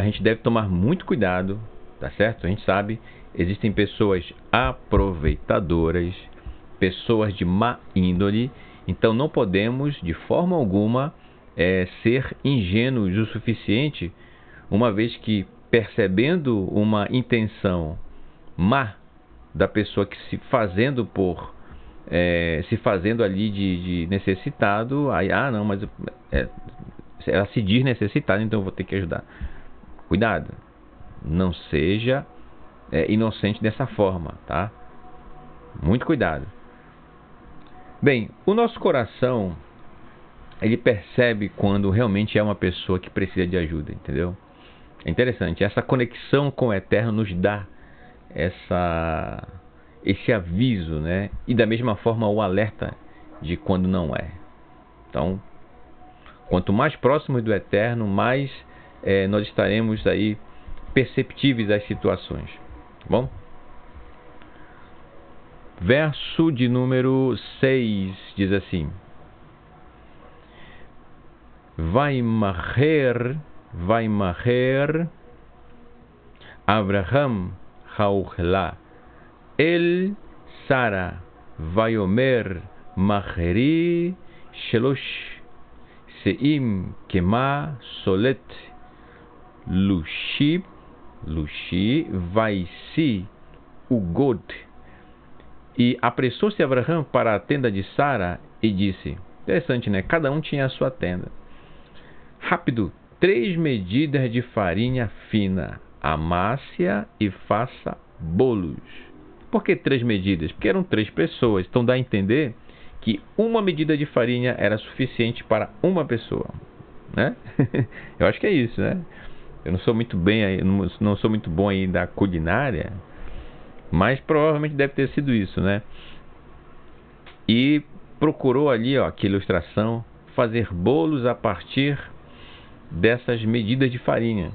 A: gente deve tomar muito cuidado, tá certo? A gente sabe, existem pessoas aproveitadoras, pessoas de má índole, então não podemos, de forma alguma, ser ingênuos o suficiente, uma vez que, percebendo uma intenção má da pessoa que se fazendo ali de necessitado, aí, não, mas ela se diz necessitada, então eu vou ter que ajudar. Cuidado, não seja inocente dessa forma, tá? Muito cuidado. Bem, o nosso coração, ele percebe quando realmente é uma pessoa que precisa de ajuda, entendeu? É interessante, essa conexão com o Eterno nos dá esse aviso, né? E da mesma forma o alerta de quando não é. Então, quanto mais próximos do Eterno, mais nós estaremos aí perceptíveis às situações. Tá bom? Verso de número 6 diz assim: Vaimaher Abraham Hauchla El Sara Vaiomer Maheri Shelosh Seim Kema Solet Lushi Vaisi Ugod. E apressou-se Abraham para a tenda de Sara e disse, interessante, né? Cada um tinha a sua tenda. Rápido, 3 medidas de farinha fina, amasse-a e faça bolos. Por que 3 medidas? Porque eram 3 pessoas, então dá a entender que uma medida de farinha era suficiente para uma pessoa, né? Eu acho que é isso, né? Eu não sou muito bom aí da culinária, mas provavelmente deve ter sido isso, né? E procurou ali, ó, que ilustração, fazer bolos a partir dessas medidas de farinha,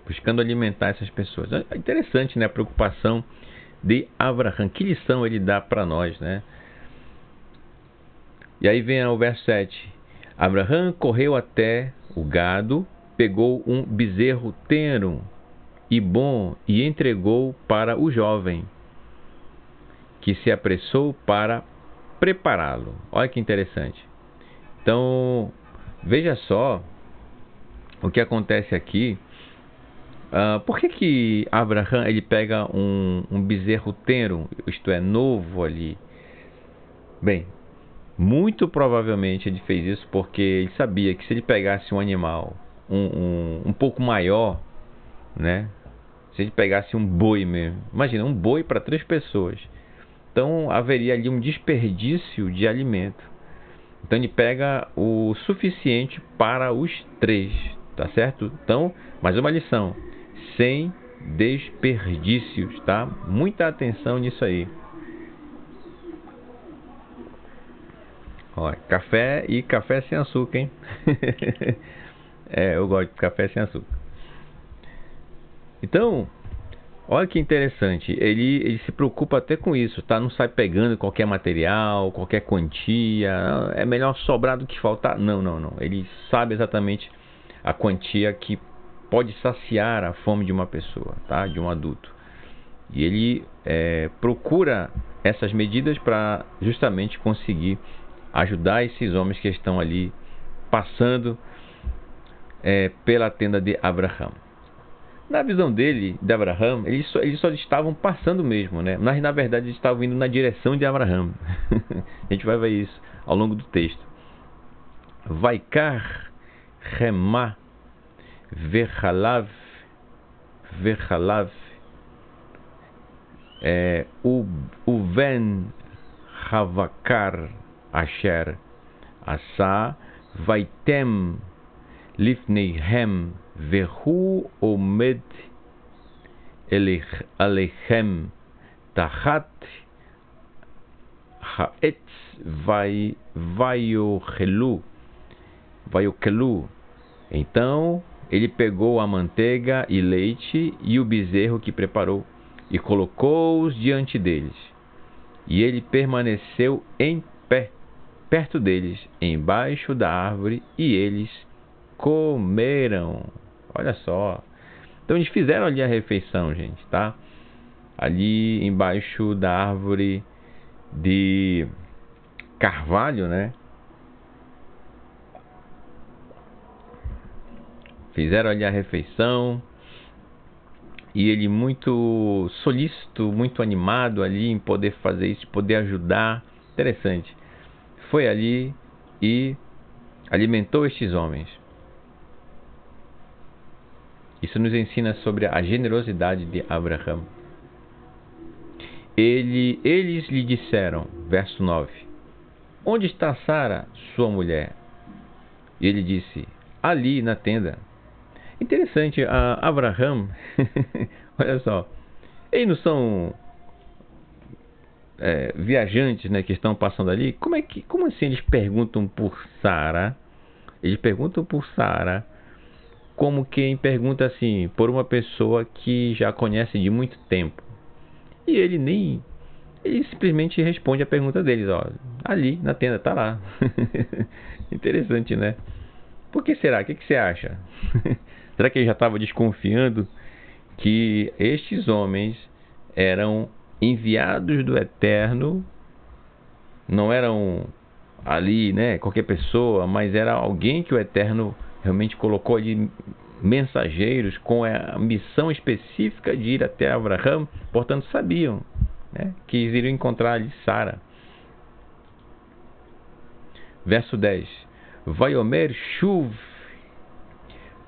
A: buscando alimentar essas pessoas. É interessante, né? A preocupação de Abraham. Que lição ele dá para nós, né? E aí vem o verso 7. Abraham correu até o gado, pegou um bezerro tenro e bom e entregou para o jovem, que se apressou para prepará-lo. Olha que interessante. Então, veja só o que acontece aqui. Por que Abraham ele pega um bezerro tenro, isto é, novo ali? Bem, muito provavelmente ele fez isso porque ele sabia que se ele pegasse um animal um pouco maior, né? Se ele pegasse um boi mesmo, imagina, um boi para 3 pessoas, então haveria ali um desperdício de alimento. Então ele pega o suficiente para os 3, tá certo? Então, mais uma lição, sem desperdícios, tá? Muita atenção nisso aí. Ó, café e café sem açúcar, hein? Eu gosto de café sem açúcar. Então, olha que interessante, ele se preocupa até com isso, tá? Não sai pegando qualquer material, qualquer quantia, é melhor sobrar do que faltar. Não. Ele sabe exatamente a quantia que pode saciar a fome de uma pessoa, tá? De um adulto. E ele procura essas medidas para justamente conseguir ajudar esses homens que estão ali passando pela tenda de Abraão. Na visão dele, de Abraão, eles só estavam passando mesmo, né? Mas na verdade eles estavam indo na direção de Abraão. A gente vai ver isso ao longo do texto. Vaikar Remá Vechalav Uven Havakar Asher Asa Vaitem Lifneihem Vehu Omed Alechem Tachat Haetz Vaiokelu. Então ele pegou a manteiga e leite e o bezerro que preparou e colocou-os diante deles. E ele permaneceu em pé, perto deles, embaixo da árvore, e eles comeram. Olha só. Então eles fizeram ali a refeição, gente, tá? Ali embaixo da árvore de carvalho, né? Fizeram ali a refeição. E ele muito solícito, muito animado ali em poder fazer isso, poder ajudar. Interessante. Foi ali e alimentou estes homens. Isso nos ensina sobre a generosidade de Abraão. Eles lhe disseram, verso 9: onde está Sara, sua mulher? E ele disse, ali na tenda. Interessante, Abraão, olha só, eles não são viajantes, né, que estão passando ali. Como assim eles perguntam por Sara? Eles perguntam por Sara como quem pergunta assim, por uma pessoa que já conhece de muito tempo. E ele simplesmente responde a pergunta deles, ó, ali na tenda, tá lá. Interessante, né? Por que será? O que você acha? Será que ele já estava desconfiando que estes homens eram enviados do Eterno? Não eram ali, né, qualquer pessoa, mas era alguém que o Eterno realmente colocou ali, mensageiros com a missão específica de ir até Abraão. Portanto, sabiam, né, que eles iriam encontrar ali Sara. Verso 10. Vaiomer Shuv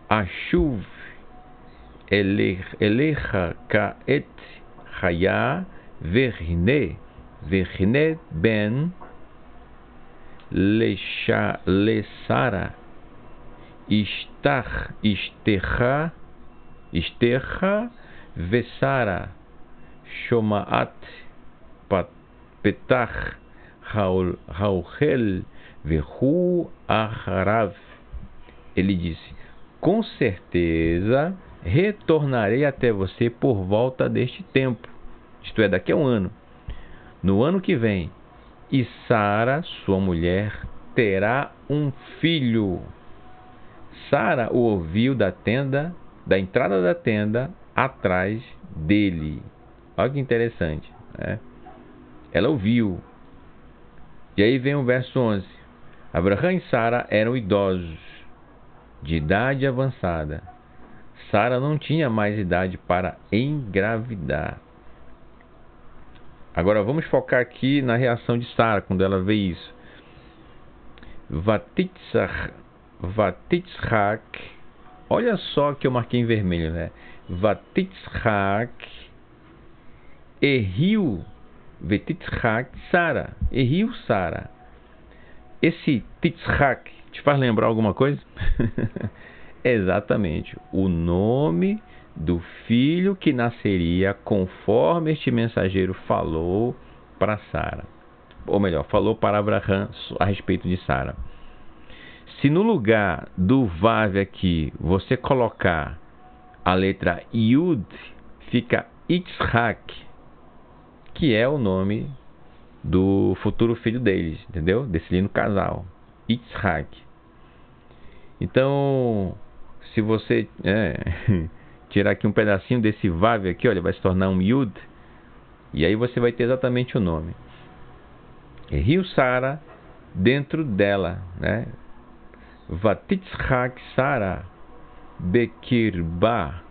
A: Ashuv Elecha Kaet Haya Verhine Ben Lesara Istercha Vesara Shomaat Petach Hauchel Vehu Aharav. Ele disse, com certeza retornarei até você por volta deste tempo, isto é, daqui a um ano, no ano que vem, e Sara, sua mulher, terá um filho. Sara o ouviu da entrada da tenda, atrás dele. Olha que interessante, né? Ela ouviu. E aí vem o verso 11. Abraão e Sara eram idosos, de idade avançada. Sara não tinha mais idade para engravidar. Agora vamos focar aqui na reação de Sara quando ela vê isso. Vatitzhak, olha só que eu marquei em vermelho, né? Vatitzhak erriu Vetitzhak Sara, erriu Sara. Esse Titzhak te faz lembrar alguma coisa? Exatamente, o nome do filho que nasceria conforme este mensageiro falou para Sara. Ou melhor, falou para Abraão a respeito de Sara. Se no lugar do Vav aqui você colocar a letra Yud, fica Itzhak, que é o nome do futuro filho deles, entendeu? Desse lindo casal, Itzhak. Então, se você tirar aqui um pedacinho desse Vav aqui, olha, vai se tornar um Yud, e aí você vai ter exatamente o nome. Erriu Sara dentro dela, né? Vatitzhak Sara Bekirba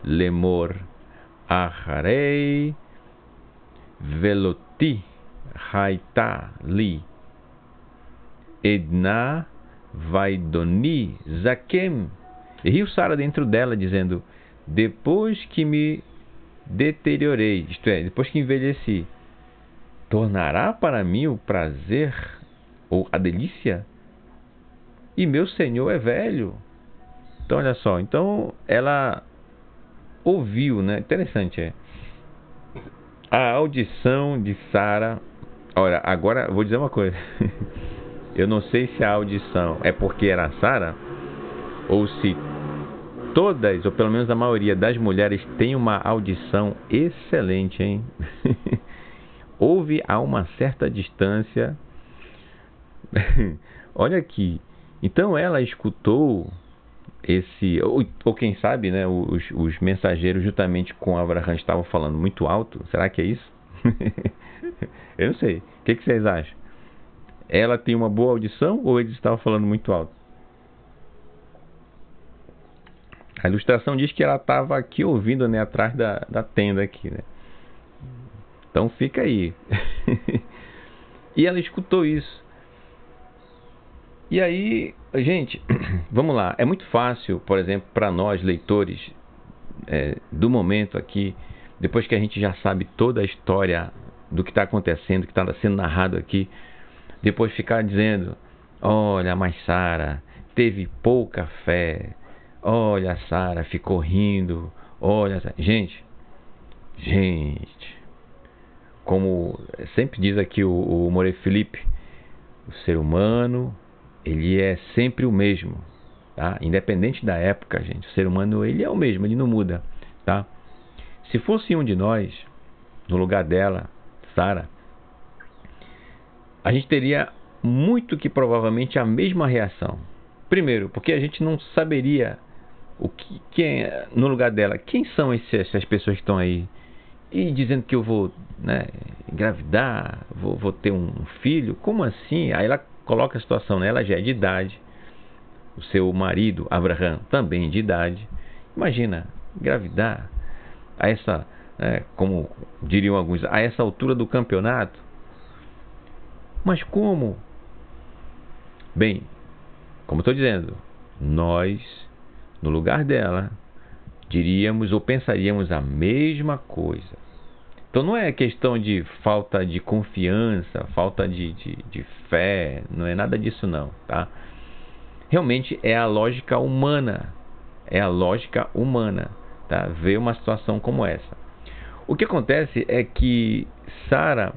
A: Lemor Acharei Veloti Haita Li Edna Vaidoni Zakem. E riu Sara dentro dela, dizendo: depois que me deteriorei, isto é, depois que envelheci, tornará para mim o prazer ou a delícia? E meu senhor é velho. Então olha só, então ela ouviu, né? Interessante, a audição de Sara. Olha, agora vou dizer uma coisa. Eu não sei se a audição é porque era Sara, ou se todas, ou pelo menos a maioria das mulheres tem uma audição excelente, hein? Ouve a uma certa distância. Olha aqui. Então ela escutou esse, ou quem sabe, né, os mensageiros juntamente com Abraão estavam falando muito alto. Será que é isso? Eu não sei. O que vocês acham? Ela tem uma boa audição ou eles estavam falando muito alto? A ilustração diz que ela estava aqui ouvindo, né, atrás da tenda aqui, né? Então fica aí. E ela escutou isso. E aí, gente, vamos lá. É muito fácil, por exemplo, para nós leitores do momento aqui, depois que a gente já sabe toda a história do que está acontecendo, que está sendo narrado aqui, depois ficar dizendo: olha, mas Sara teve pouca fé. Olha, Sara ficou rindo. Olha, gente, como sempre diz aqui o Moré Felipe, o ser humano, ele é sempre o mesmo, tá? Independente da época, gente, o ser humano, ele é o mesmo, ele não muda, tá? Se fosse um de nós, no lugar dela, Sara, a gente teria muito que provavelmente a mesma reação. Primeiro, porque a gente não saberia no lugar dela, quem são essas pessoas que estão aí e dizendo que eu vou, né, engravidar, vou ter um filho. Como assim? Aí ela coloca a situação, né? Ela já é de idade, o seu marido Abraão também de idade. Imagina engravidar a essa, como diriam alguns, a essa altura do campeonato. Mas como? Bem, como estou dizendo, nós, no lugar dela, diríamos ou pensaríamos a mesma coisa. Então não é questão de falta de confiança, falta de fé, não é nada disso não, tá? Realmente é a lógica humana, tá? Ver uma situação como essa. O que acontece é que Sara,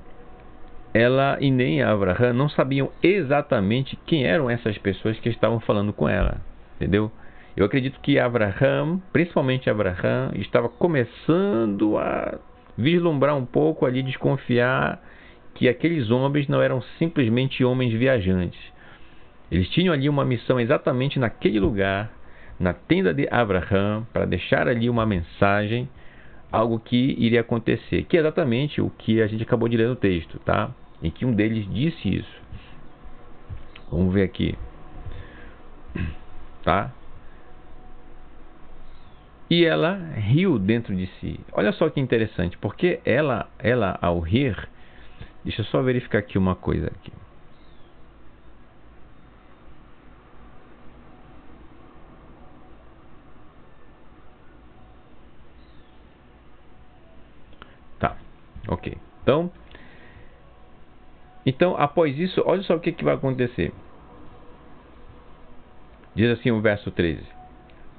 A: ela e nem Abraão não sabiam exatamente quem eram essas pessoas que estavam falando com ela, entendeu? Eu acredito que Abraão, principalmente Abraão, estava começando a vislumbrar um pouco ali, desconfiar que aqueles homens não eram simplesmente homens viajantes. Eles tinham ali uma missão exatamente naquele lugar, na tenda de Abraão, para deixar ali uma mensagem, algo que iria acontecer, que é exatamente o que a gente acabou de ler no texto, tá? Em que um deles disse isso. Vamos ver aqui, tá? E ela riu dentro de si. Olha só que interessante, porque ela ao rir, deixa eu só verificar aqui uma coisa aqui. Tá, ok. Então, após isso, olha só o que vai acontecer. Diz assim o verso 13.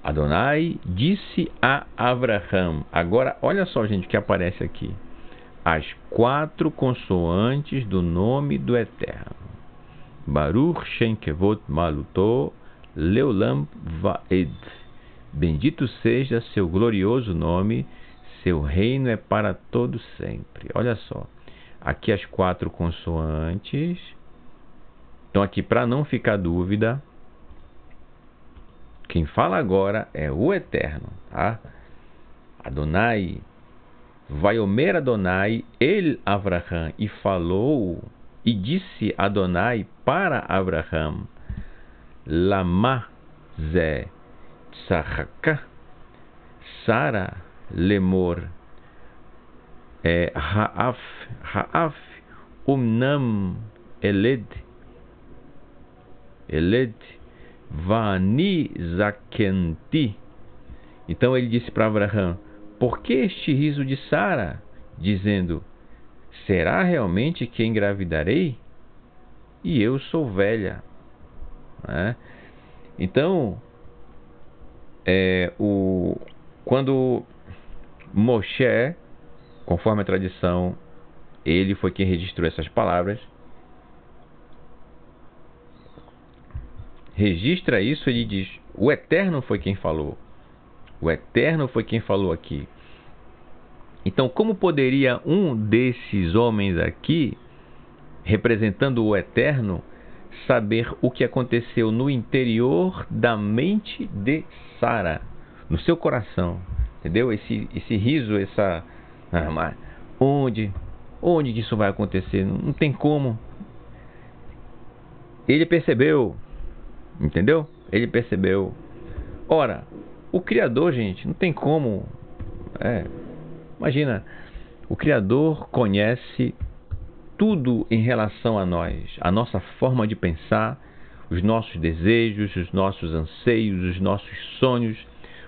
A: Adonai disse a Abraão. Agora, olha só, gente, o que aparece aqui. As 4 consoantes do nome do Eterno. Baruch Shem Kevod Maluto Leolam Vaed. Bendito seja seu glorioso nome, seu reino é para todo sempre. Olha só, aqui as 4 consoantes. Então aqui, para não ficar dúvida, quem fala agora é o Eterno, tá? Adonai, Vaiomer Adonai, El Avraham, e falou E disse Adonai para Abraham: Lama ze tzahaka Sara lemor Haaf umnam eled vani zakenti. Então ele disse para Abraham: por que este riso de Sara, dizendo: será realmente que engravidarei? E eu sou velha. Então, quando Moshe, conforme a tradição, ele foi quem registrou essas palavras, registra isso, ele diz: o Eterno foi quem falou. O Eterno foi quem falou aqui. Então, como poderia um desses homens aqui, representando o Eterno, saber o que aconteceu no interior da mente de Sara, no seu coração? Entendeu? Esse riso, onde que isso vai acontecer? Não tem como. Ele percebeu, entendeu? Ele percebeu. Ora, o Criador, gente, não tem como. Imagina, o Criador conhece tudo em relação a nós, a nossa forma de pensar, os nossos desejos, os nossos anseios, os nossos sonhos,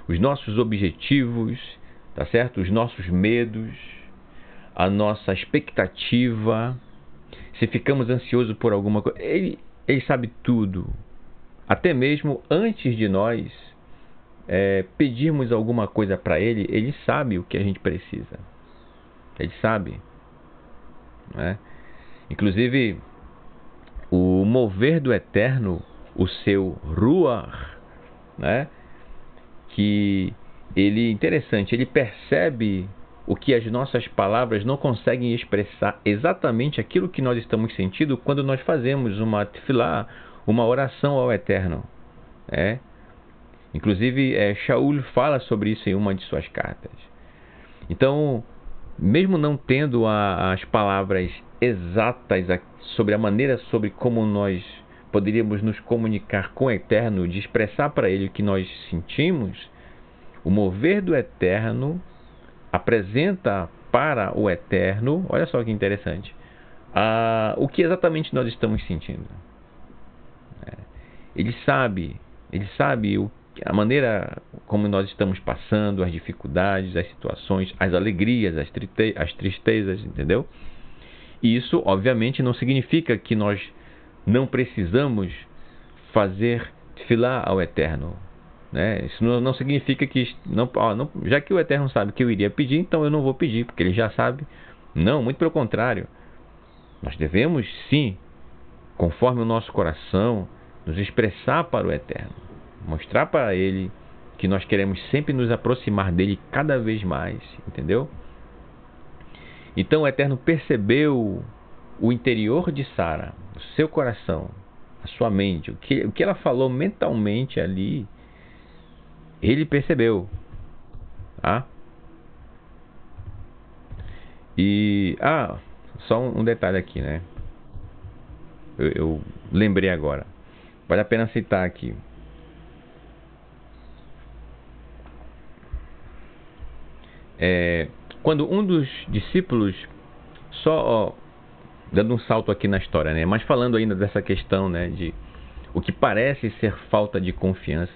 A: os nossos objetivos, tá certo? Os nossos medos, a nossa expectativa, se ficamos ansiosos por alguma coisa. Ele sabe tudo, até mesmo antes de nós pedirmos alguma coisa para ele. Ele sabe o que a gente precisa, ele sabe, não é? Inclusive, o mover do Eterno, o seu Ruach, né? Que ele, interessante, ele percebe o que as nossas palavras não conseguem expressar, exatamente aquilo que nós estamos sentindo quando nós fazemos uma tefilá, uma oração ao Eterno. Inclusive, Shaul fala sobre isso em uma de suas cartas. Então, mesmo não tendo as palavras exatas sobre a maneira sobre como nós poderíamos nos comunicar com o Eterno, de expressar para Ele o que nós sentimos, o mover do Eterno apresenta para o Eterno, olha só que interessante, o que exatamente nós estamos sentindo. Ele sabe a maneira como nós estamos passando, as dificuldades, as situações, as alegrias, as tristezas, entendeu? E isso, obviamente, não significa que nós não precisamos fazer tefilá ao Eterno, né? Isso não significa que, já que o Eterno sabe que eu iria pedir, então eu não vou pedir, porque ele já sabe. Não, muito pelo contrário. Nós devemos, sim, conforme o nosso coração, nos expressar para o Eterno, mostrar para Ele que nós queremos sempre nos aproximar dele cada vez mais, entendeu? Então o Eterno percebeu o interior de Sara, o seu coração, a sua mente, o que ela falou mentalmente ali, ele percebeu. E só um detalhe aqui, né? Eu lembrei agora. Vale a pena citar aqui. Quando um dos discípulos, só dando um salto aqui na história, né? Mas falando ainda dessa questão, né, de o que parece ser falta de confiança,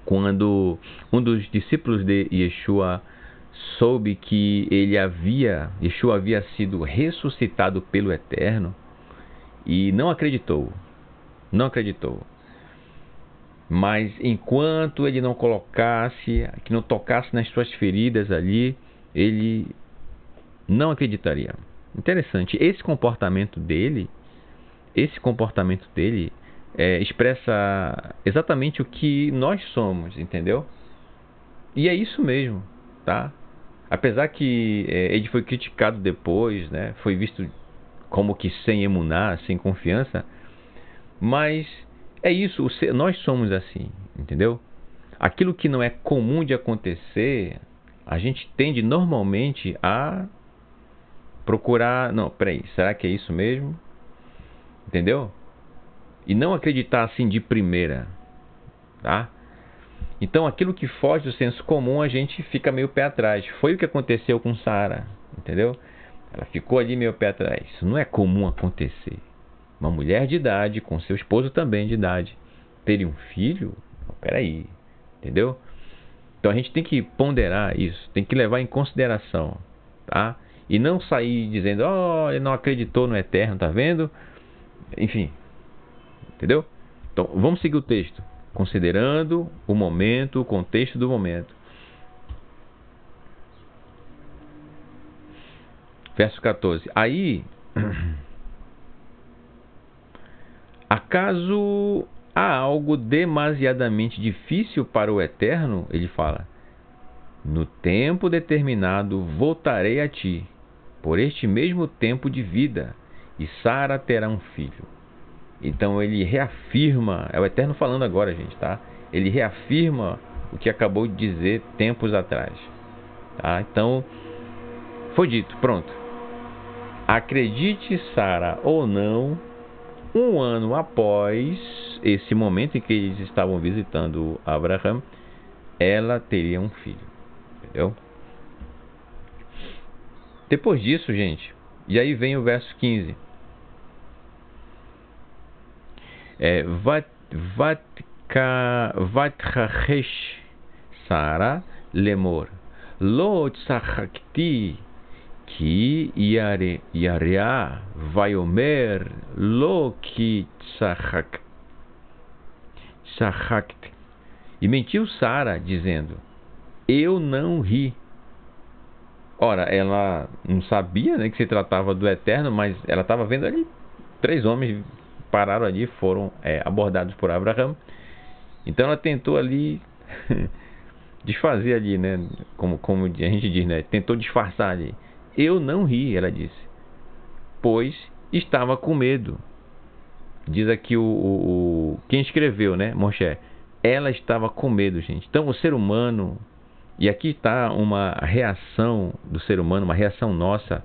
A: quando um dos discípulos de Yeshua soube que Yeshua havia sido ressuscitado pelo Eterno, e não acreditou. Mas enquanto ele não que não tocasse nas suas feridas ali, ele não acreditaria. Interessante, esse comportamento dele expressa exatamente o que nós somos, entendeu? E é isso mesmo, tá? Apesar que ele foi criticado depois, né? Foi visto como que sem emuná, sem confiança, mas é isso, nós somos assim, entendeu? Aquilo que não é comum de acontecer, a gente tende normalmente a procurar, não, peraí, será que é isso mesmo? Entendeu? E não acreditar assim de primeira, tá? Então aquilo que foge do senso comum a gente fica meio pé atrás. Foi o que aconteceu com Sara, entendeu? Ela ficou ali meio pé atrás. Isso não é comum acontecer. Uma mulher de idade, com seu esposo também de idade, terem um filho? Peraí, entendeu? Então a gente tem que ponderar isso, tem que levar em consideração, tá? E não sair dizendo, oh, ele não acreditou no eterno, tá vendo? Enfim, entendeu? Então vamos seguir o texto, considerando o momento, o contexto do momento. Verso 14. Aí, acaso há algo demasiadamente difícil para o eterno? Ele fala, no tempo determinado voltarei a ti, por este mesmo tempo de vida, e Sara terá um filho. Então ele reafirma, é o Eterno falando agora, gente, tá? Ele reafirma o que acabou de dizer tempos atrás, tá? Então, foi dito, pronto. Acredite Sara ou não, um ano após esse momento em que eles estavam visitando Abraão, ela teria um filho, entendeu? Depois disso, gente, e aí vem o verso 15. Vatchachesh Sara lemor lo tzachakti ki yarea vayomer lo ki tzachakt. E mentiu Sara dizendo, eu não ri. Ora, ela não sabia, né, que se tratava do Eterno, mas ela estava vendo ali 3 homens pararam ali, foram abordados por Abraão. Então ela tentou ali desfazer ali, né? Como a gente diz, né? Tentou disfarçar ali. Eu não ri, ela disse, pois estava com medo. Diz aqui quem escreveu, né? Moshe. Ela estava com medo, gente. Então o ser humano, e aqui está uma reação do ser humano, uma reação nossa,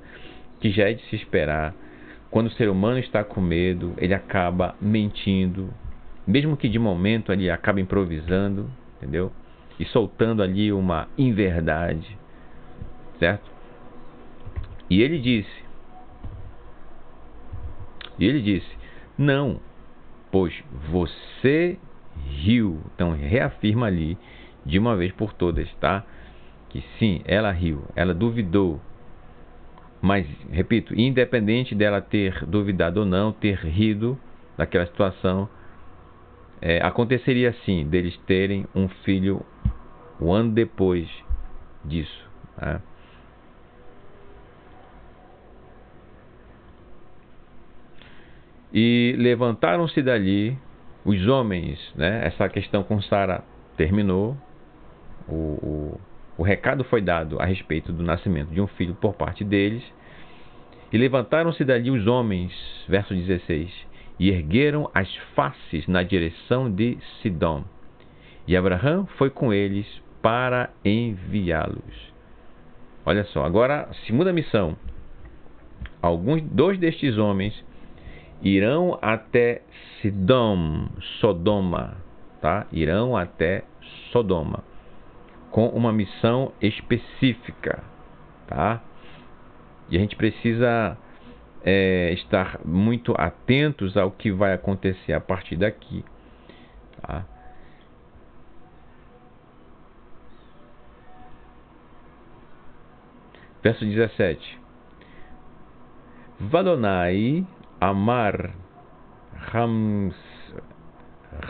A: que já é de se esperar. Quando o ser humano está com medo, ele acaba mentindo, mesmo que de momento ele acaba improvisando, entendeu? E soltando ali uma inverdade, certo? E ele disse, não, pois você riu. Então reafirma ali, de uma vez por todas, tá? Que sim, ela riu, ela duvidou. Mas, repito, independente dela ter duvidado ou não, ter rido daquela situação, aconteceria assim, deles terem um filho um ano depois disso, né? E levantaram-se dali os homens, né? Essa questão com Sara terminou, o recado foi dado a respeito do nascimento de um filho por parte deles. E levantaram-se dali os homens, verso 16, e ergueram as faces na direção de Sidom. E Abraão foi com eles para enviá-los. Olha só, agora se muda a missão. Dois destes homens irão até Sidom, Sodoma, tá? Irão até Sodoma, com uma missão específica, tá? E a gente precisa estar muito atentos ao que vai acontecer a partir daqui, tá? Verso 17. Vadonai amar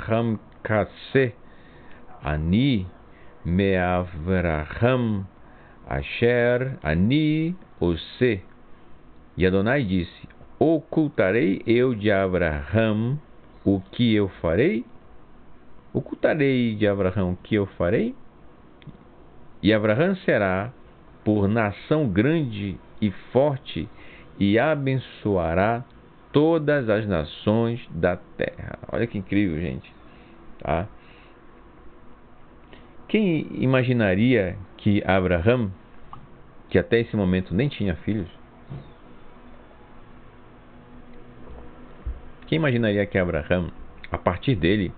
A: Ramkase ani me'avraham asher ani ose. E Adonai disse, ocultarei eu de Abraão o que eu farei? Ocultarei de Abraão o que eu farei? E Abraão será por nação grande e forte, e abençoará todas as nações da terra. Olha que incrível, gente, tá? Quem imaginaria que Abraão, que até esse momento nem tinha filhos, Quem imaginaria que Abraão, a partir dele,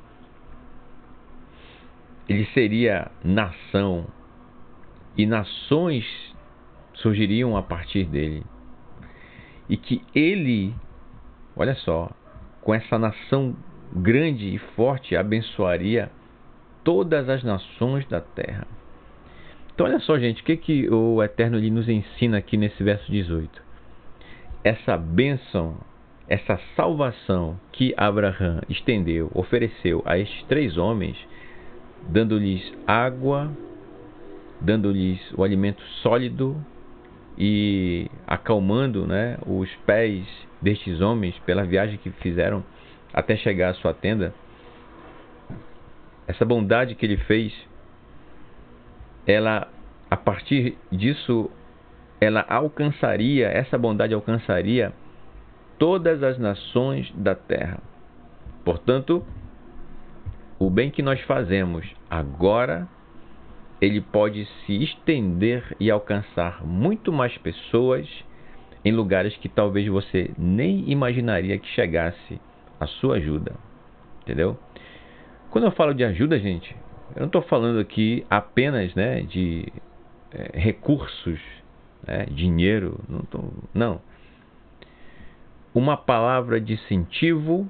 A: ele seria nação e nações surgiriam a partir dele. E que ele, olha só, com essa nação grande e forte, abençoaria todas as nações da terra. Então olha só, gente, o que o Eterno ele nos ensina aqui nesse verso 18. Essa bênção, essa salvação que Abraão estendeu, ofereceu a estes 3 homens, dando-lhes água, dando-lhes o alimento sólido e acalmando, né, os pés destes homens pela viagem que fizeram até chegar à sua tenda. Essa bondade que ele fez, ela, a partir disso, essa bondade alcançaria todas as nações da terra. Portanto, o bem que nós fazemos agora, ele pode se estender e alcançar muito mais pessoas em lugares que talvez você nem imaginaria que chegasse a sua ajuda. Entendeu? Quando eu falo de ajuda, gente, eu não estou falando aqui apenas, né, de recursos, né, dinheiro. Não. Uma palavra de incentivo,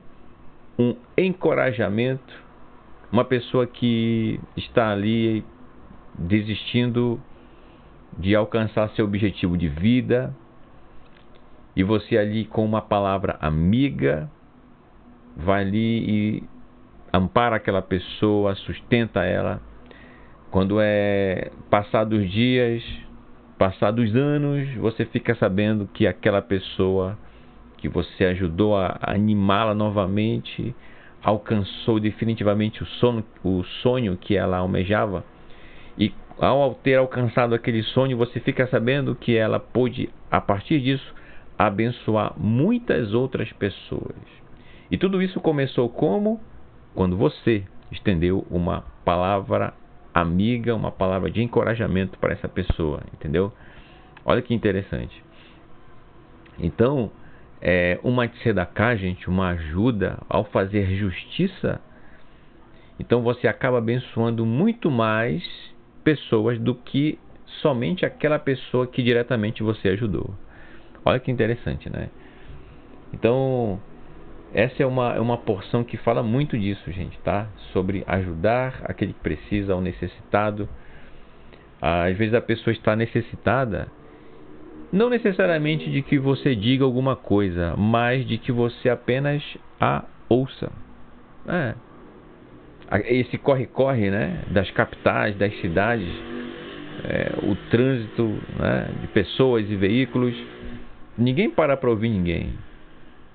A: um encorajamento, uma pessoa que está ali desistindo de alcançar seu objetivo de vida, e você ali com uma palavra amiga vai ali e ampara aquela pessoa, sustenta ela. Quando passados dias, passados anos, você fica sabendo que aquela pessoa que você ajudou a animá-la novamente alcançou definitivamente o sonho que ela almejava. E ao ter alcançado aquele sonho, você fica sabendo que ela pôde, a partir disso, abençoar muitas outras pessoas. E tudo isso começou como? Quando você estendeu uma palavra amiga, uma palavra de encorajamento para essa pessoa, entendeu? Olha que interessante. Então, uma tzedakah, gente, uma ajuda ao fazer justiça, então você acaba abençoando muito mais pessoas do que somente aquela pessoa que diretamente você ajudou. Olha que interessante, né? Então, essa é uma porção que fala muito disso, gente, tá? Sobre ajudar aquele que precisa, ao necessitado. Às vezes a pessoa está necessitada, não necessariamente de que você diga alguma coisa, mas de que você apenas a ouça. Esse corre-corre, né, das capitais, das cidades, o trânsito, né, de pessoas e veículos, ninguém para ouvir ninguém.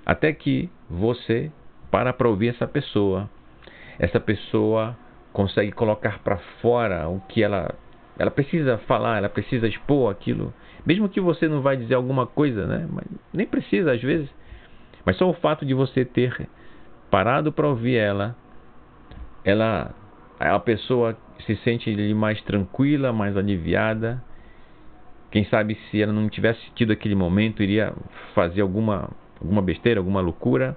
A: Até que você para ouvir essa pessoa. Essa pessoa consegue colocar para fora o que ela precisa falar, ela precisa expor aquilo. Mesmo que você não vai dizer alguma coisa, né? Mas nem precisa às vezes. Mas só o fato de você ter parado para ouvir a pessoa se sente mais tranquila, mais aliviada. Quem sabe se ela não tivesse tido aquele momento, iria fazer alguma besteira, alguma loucura.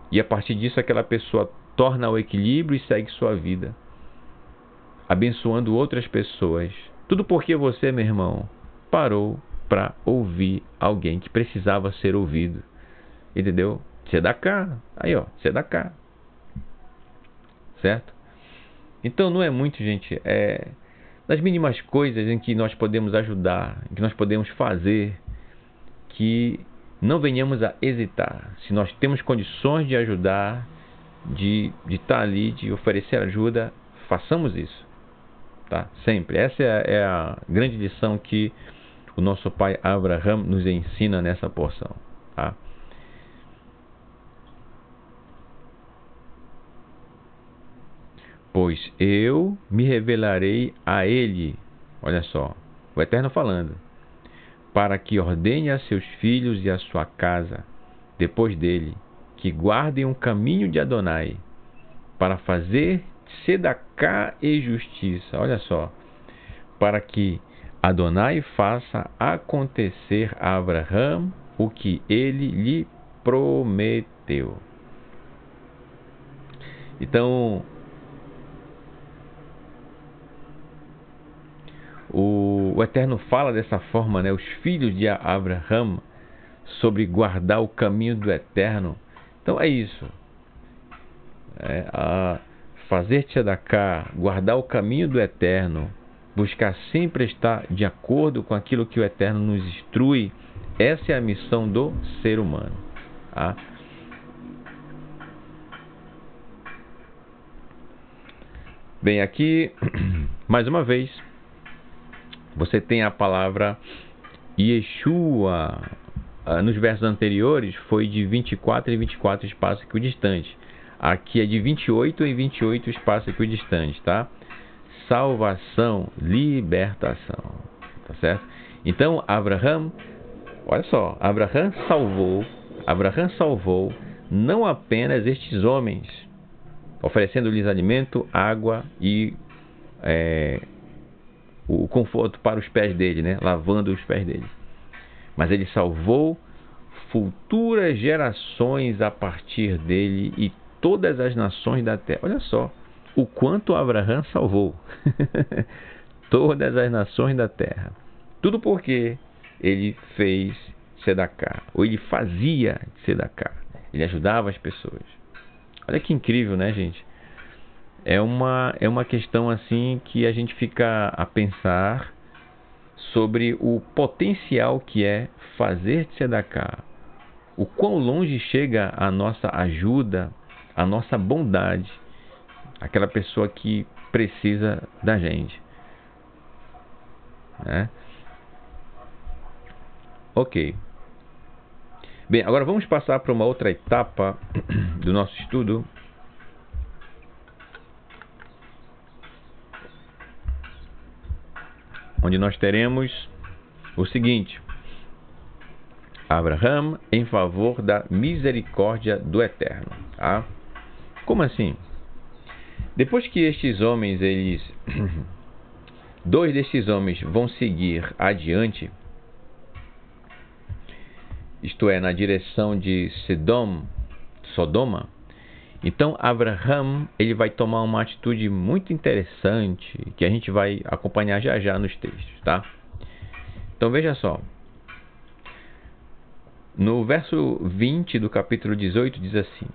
A: E a partir disso aquela pessoa torna o equilíbrio e segue sua vida, abençoando outras pessoas. Tudo porque você, meu irmão, parou para ouvir alguém que precisava ser ouvido. Entendeu? Tzedakah. Aí, ó, tzedakah. Certo? Então não é muito, gente. Das mínimas coisas em que nós podemos ajudar, em que nós podemos fazer, que não venhamos a hesitar. Se nós temos condições de ajudar, de estar ali, de oferecer ajuda, façamos isso. Tá? Sempre. Essa é a grande lição que o nosso pai Abraão nos ensina nessa porção. Tá? Pois eu me revelarei a ele, olha só, o Eterno falando, para que ordene a seus filhos e a sua casa, depois dele, que guardem o caminho de Adonai, para fazer tzedakah e justiça. Olha só, para que Adonai faça acontecer a Abraão o que ele lhe prometeu. Então, o Eterno fala dessa forma, né? Os filhos de Abraham, sobre guardar o caminho do Eterno. Então é isso. Fazer tzedakah, guardar o caminho do Eterno, buscar sempre estar de acordo com aquilo que o Eterno nos instrui. Essa é a missão do ser humano. Tá? Bem, aqui, mais uma vez, você tem a palavra Yeshua. Nos versos anteriores foi de 24 em 24 espaços equidistantes. Aqui é de 28 em 28 espaços equidistantes, tá? Salvação, libertação, tá certo? Então, Abraham, olha só, Abraham salvou não apenas estes homens, oferecendo-lhes alimento, água e o conforto para os pés dele, né? Lavando os pés dele. Mas ele salvou futuras gerações a partir dele e todas as nações da terra. Olha só o quanto Abraham salvou. Todas as nações da terra. Tudo porque ele fez tzedakah, ou ele fazia tzedakah. Ele ajudava as pessoas. Olha que incrível, né, gente? É uma questão assim que a gente fica a pensar sobre o potencial que é fazer tzedakah. O quão longe chega a nossa ajuda, a nossa bondade, aquela pessoa que precisa da gente. Né? Ok. Bem, agora vamos passar para uma outra etapa do nosso estudo. Onde nós teremos o seguinte: Abraham em favor da misericórdia do Eterno. Tá? Como assim? Depois que estes homens, dois destes homens vão seguir adiante, isto é, na direção de Sodoma, então Abraham ele vai tomar uma atitude muito interessante que a gente vai acompanhar já já nos textos, tá? Então veja só. No verso 20 do capítulo 18 diz assim: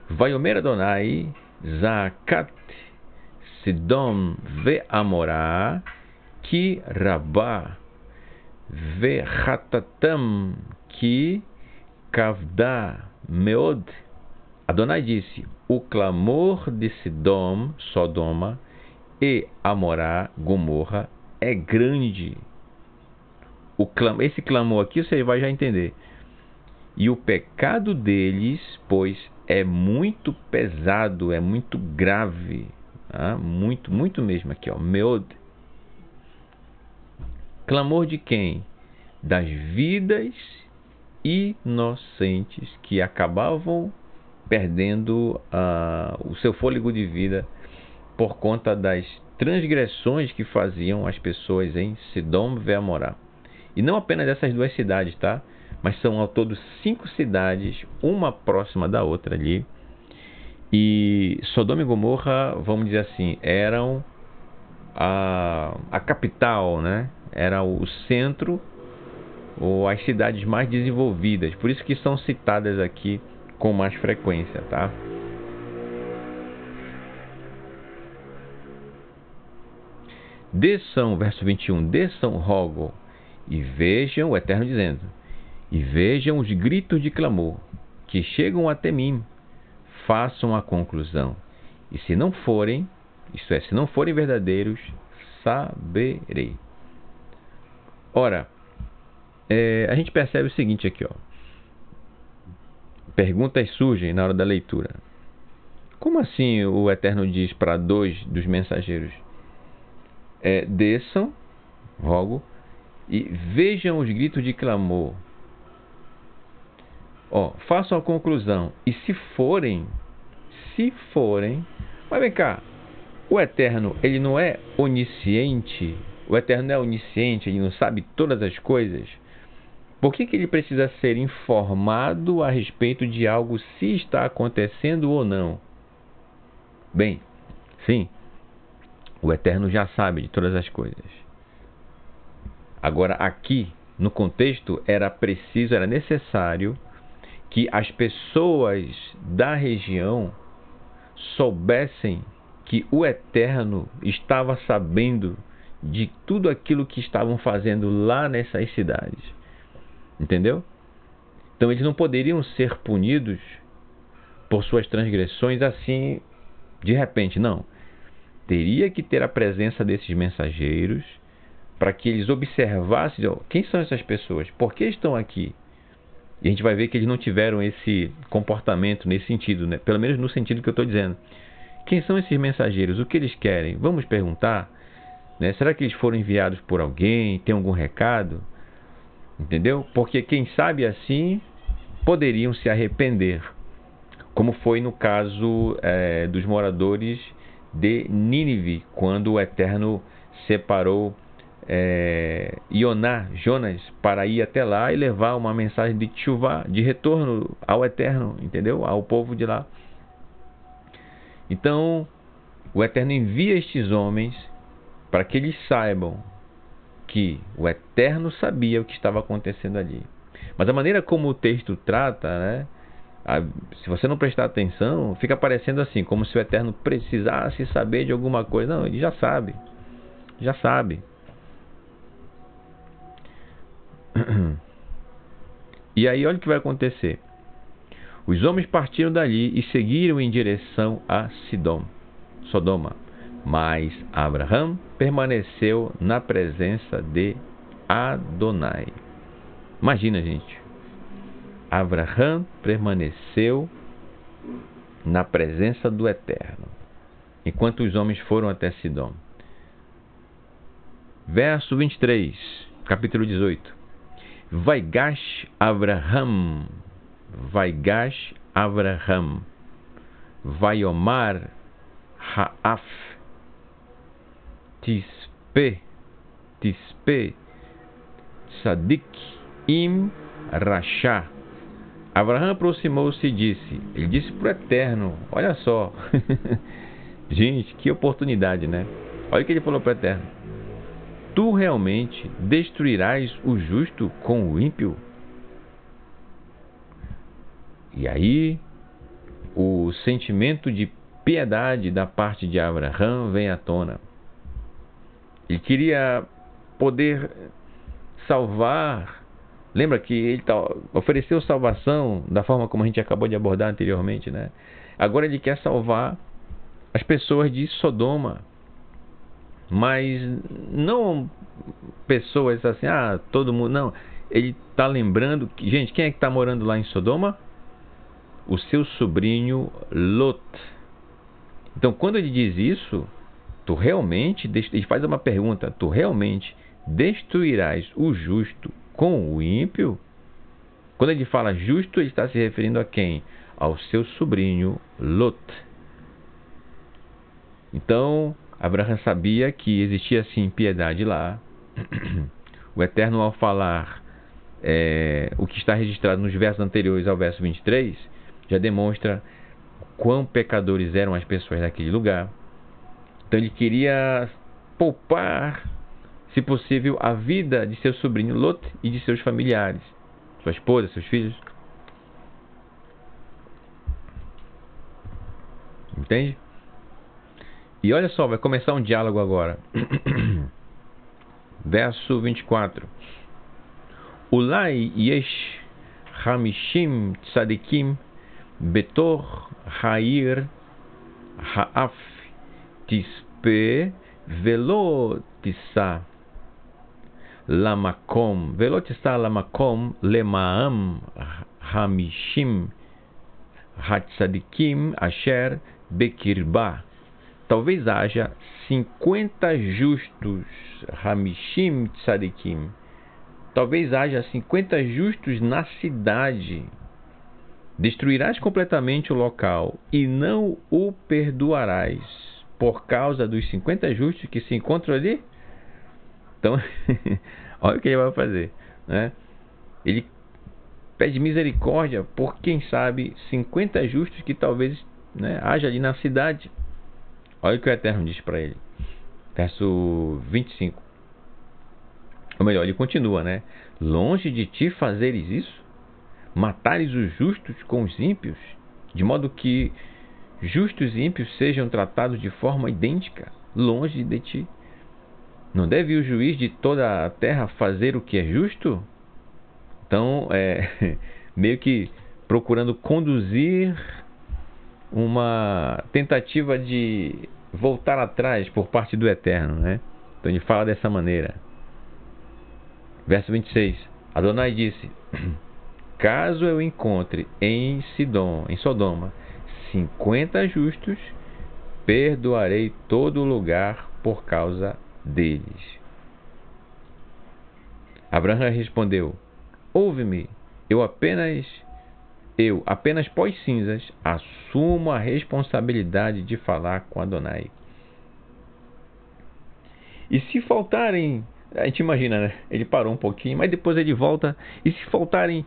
A: Vaiomer Adonai Zakat Sidom ve'amorá ki rabá ve'chatatam ki kavda meod. Adonai disse: o clamor de Sodoma e Amorá, Gomorra, é grande. Esse clamor aqui você vai já entender. E o pecado deles, pois, é muito pesado, é muito grave. Tá? Muito, muito mesmo aqui, ó. Meod. Clamor de quem? Das vidas inocentes que acabavam perdendo o seu fôlego de vida por conta das transgressões que faziam as pessoas em Sidom e Amorá. E não apenas essas duas cidades, tá? Mas são ao todo 5 cidades, uma próxima da outra ali. E Sodoma e Gomorra, vamos dizer assim, eram a capital, né? Era o centro, ou as cidades mais desenvolvidas. Por isso que são citadas aqui com mais frequência, tá? Desçam, verso 21, desçam, rogo, e vejam, o Eterno dizendo, e vejam os gritos de clamor, que chegam até mim, façam a conclusão. E se não forem, isto é, se não forem verdadeiros, saberei. Ora, a gente percebe o seguinte aqui, ó. Perguntas surgem na hora da leitura. Como assim o Eterno diz para 2 dos mensageiros? Desçam, rogo, e vejam os gritos de clamor. Façam a conclusão. E se forem, mas vem cá, o Eterno, ele não é onisciente? O Eterno não é onisciente, ele não sabe todas as coisas? Por que ele precisa ser informado a respeito de algo, se está acontecendo ou não? Bem, sim, o Eterno já sabe de todas as coisas. Agora, aqui, no contexto, era necessário que as pessoas da região soubessem que o Eterno estava sabendo de tudo aquilo que estavam fazendo lá nessas cidades. Entendeu? Então eles não poderiam ser punidos por suas transgressões assim, de repente, não. Teria que ter a presença desses mensageiros para que eles observassem, quem são essas pessoas? Por que estão aqui? E a gente vai ver que eles não tiveram esse comportamento nesse sentido, né? Pelo menos no sentido que eu estou dizendo. Quem são esses mensageiros? O que eles querem? Vamos perguntar, né? Será que eles foram enviados por alguém? Tem algum recado? Entendeu? Porque quem sabe assim poderiam se arrepender, como foi no caso dos moradores de Nínive, quando o Eterno separou Jonas, para ir até lá e levar uma mensagem de tchuvá, de retorno ao Eterno, entendeu? Ao povo de lá. Então, o Eterno envia estes homens para que eles saibam que o Eterno sabia o que estava acontecendo ali. Mas a maneira como o texto trata, né? Se você não prestar atenção, fica parecendo assim, como se o Eterno precisasse saber de alguma coisa. Não, ele já sabe. Já sabe. E aí, olha o que vai acontecer. Os homens partiram dali e seguiram em direção a Sodoma. Mas Abraham permaneceu na presença de Adonai. Imagina, gente. Abraham permaneceu na presença do Eterno, enquanto os homens foram até Sidom. Verso 23, capítulo 18. Vaigash Abraham, Vaiomar Haaf, Tispe, Tzadik Im Rasha. Abraham aproximou-se e disse, ele disse para o Eterno, olha só, gente, que oportunidade, né? Olha o que ele falou para o Eterno: tu realmente destruirás o justo com o ímpio? E aí, o sentimento de piedade da parte de Abraham vem à tona. Ele queria poder salvar. Lembra que ele ofereceu salvação da forma como a gente acabou de abordar anteriormente, né? Agora ele quer salvar as pessoas de Sodoma. Mas não pessoas assim, todo mundo. Não. Ele está lembrando que, gente, quem é que está morando lá em Sodoma? O seu sobrinho Lot. Então, quando ele diz isso, ele faz uma pergunta: tu realmente destruirás o justo com o ímpio? Quando ele fala justo, ele está se referindo a quem? Ao seu sobrinho Lot. Então, Abraham sabia que existia sim impiedade lá. O Eterno, ao falar o que está registrado nos versos anteriores ao verso 23, já demonstra quão pecadores eram as pessoas daquele lugar. Então ele queria poupar, se possível, a vida de seu sobrinho Lot e de seus familiares, sua esposa, seus filhos. Entende? E olha só, vai começar um diálogo agora. Verso 24. Ulai yesh hamishim tzadikim betor ha'ir ha'af tispe velo tissa lamakom lemaam hamishim hatzadikim asher bekirba. Talvez haja 50 justos, Hamishim Tzadikim. Talvez haja 50 justos na cidade. Destruirás completamente o local e não o perdoarás por causa dos 50 justos que se encontram ali? Então, olha o que ele vai fazer, né? Ele pede misericórdia por, quem sabe, 50 justos que talvez, né, haja ali na cidade. Olha o que o Eterno diz para ele. Verso 25. Ou melhor, ele continua, né? Longe de ti fazeres isso? Matares os justos com os ímpios? De modo que justos e ímpios sejam tratados de forma idêntica, longe de ti. Não deve o juiz de toda a terra fazer o que é justo? Então, meio que procurando conduzir uma tentativa de voltar atrás por parte do Eterno, né? Então ele fala dessa maneira. Verso 26. Adonai disse: caso eu encontre em Sodoma 50 justos, perdoarei todo o lugar por causa deles. Abraão respondeu: ouve-me, eu apenas pós cinzas assumo a responsabilidade de falar com Adonai. E se faltarem, a gente imagina, né? Ele parou um pouquinho, mas depois ele volta. E se faltarem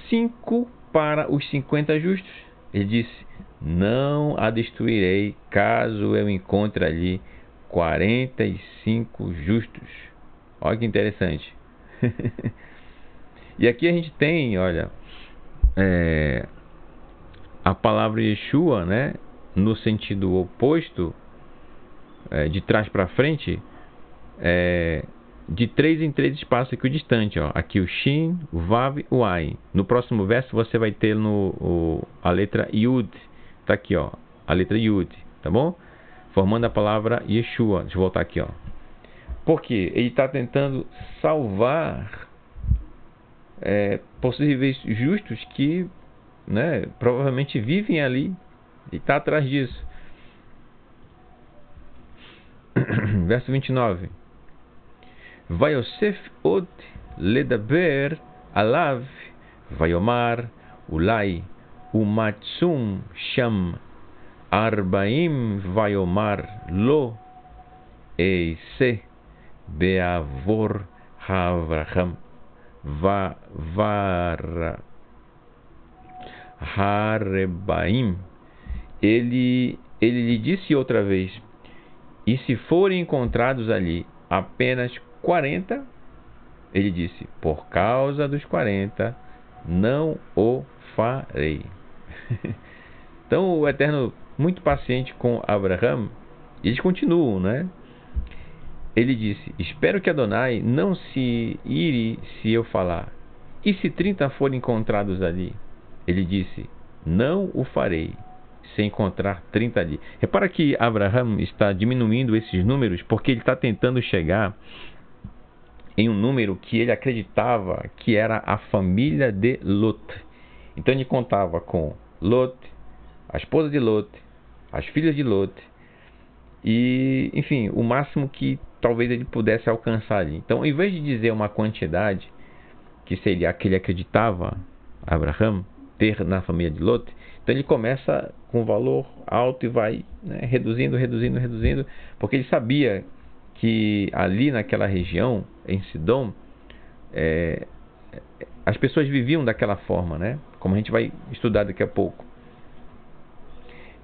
A: 5 para os 50 justos? Ele disse: não a destruirei, caso eu encontre ali 45 justos. Olha que interessante. E aqui a gente tem, olha, a palavra Yeshua, né, no sentido oposto, de trás para frente, de 3 em 3 espaços aqui o distante, ó. Aqui o Shin, o Vav e o Ain. No próximo verso você vai ter a letra Yud. Tá aqui, ó, a letra Yud, tá bom? Formando a palavra Yeshua. Deixa eu voltar aqui, ó. Porque ele está tentando salvar possíveis justos que, né, provavelmente vivem ali. E está atrás disso. Verso 29. Vayosef od ledaber alav vayomar ulai umatsum sham arbaim vayomar lo eise beavor havraham vara harebaim. Ele lhe disse outra vez: e se forem encontrados ali apenas 40, ele disse: por causa dos 40 não o farei. Então o Eterno, muito paciente com Abraão, eles continuam, né? Ele disse: espero que Adonai não se ire se eu falar. E se 30 forem encontrados ali? Ele disse: não o farei, se encontrar 30 ali. Repara que Abraão está diminuindo esses números porque ele está tentando chegar em um número que ele acreditava que era a família de Lot. Então ele contava com Lot, a esposa de Lot, as filhas de Lot e, enfim, o máximo que talvez ele pudesse alcançar ali. Então, em vez de dizer uma quantidade que seria a que ele acreditava, Abraão, ter na família de Lot, então ele começa com um valor alto e vai, né, reduzindo, porque ele sabia que ali naquela região, em Sidom, as pessoas viviam daquela forma, né? Como a gente vai estudar daqui a pouco.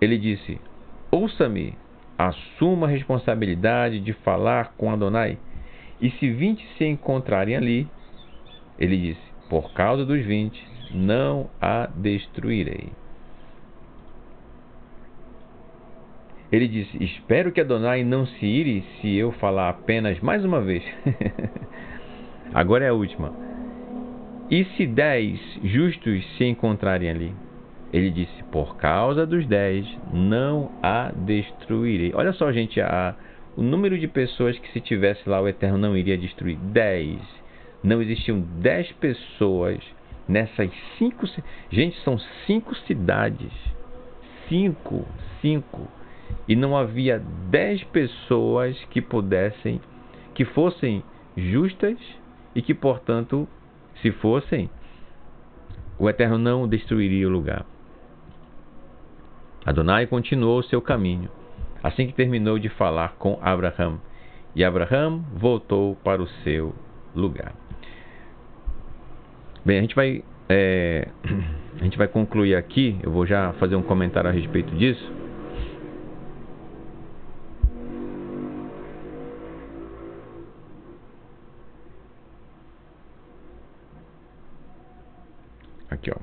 A: Ele disse: ouça-me, assuma a responsabilidade de falar com Adonai. E se 20 se encontrarem ali, ele disse: por causa dos 20, não a destruirei. Ele disse: espero que Adonai não se ire se eu falar apenas mais uma vez. Agora é a última. E se 10 justos se encontrarem ali? Ele disse: por causa dos 10, não a destruirei. Olha só, gente, o número de pessoas que, se tivesse lá, o Eterno não iria destruir. 10. Não existiam 10 pessoas nessas 5. Gente, são 5 cidades. 5. E não havia 10 pessoas que fossem justas e que, portanto, se fossem, o Eterno não destruiria o lugar. Adonai continuou o seu caminho, assim que terminou de falar com Abraão. E Abraão voltou para o seu lugar. Bem, a gente vai concluir aqui. Eu vou já fazer um comentário a respeito disso. Aqui, ó.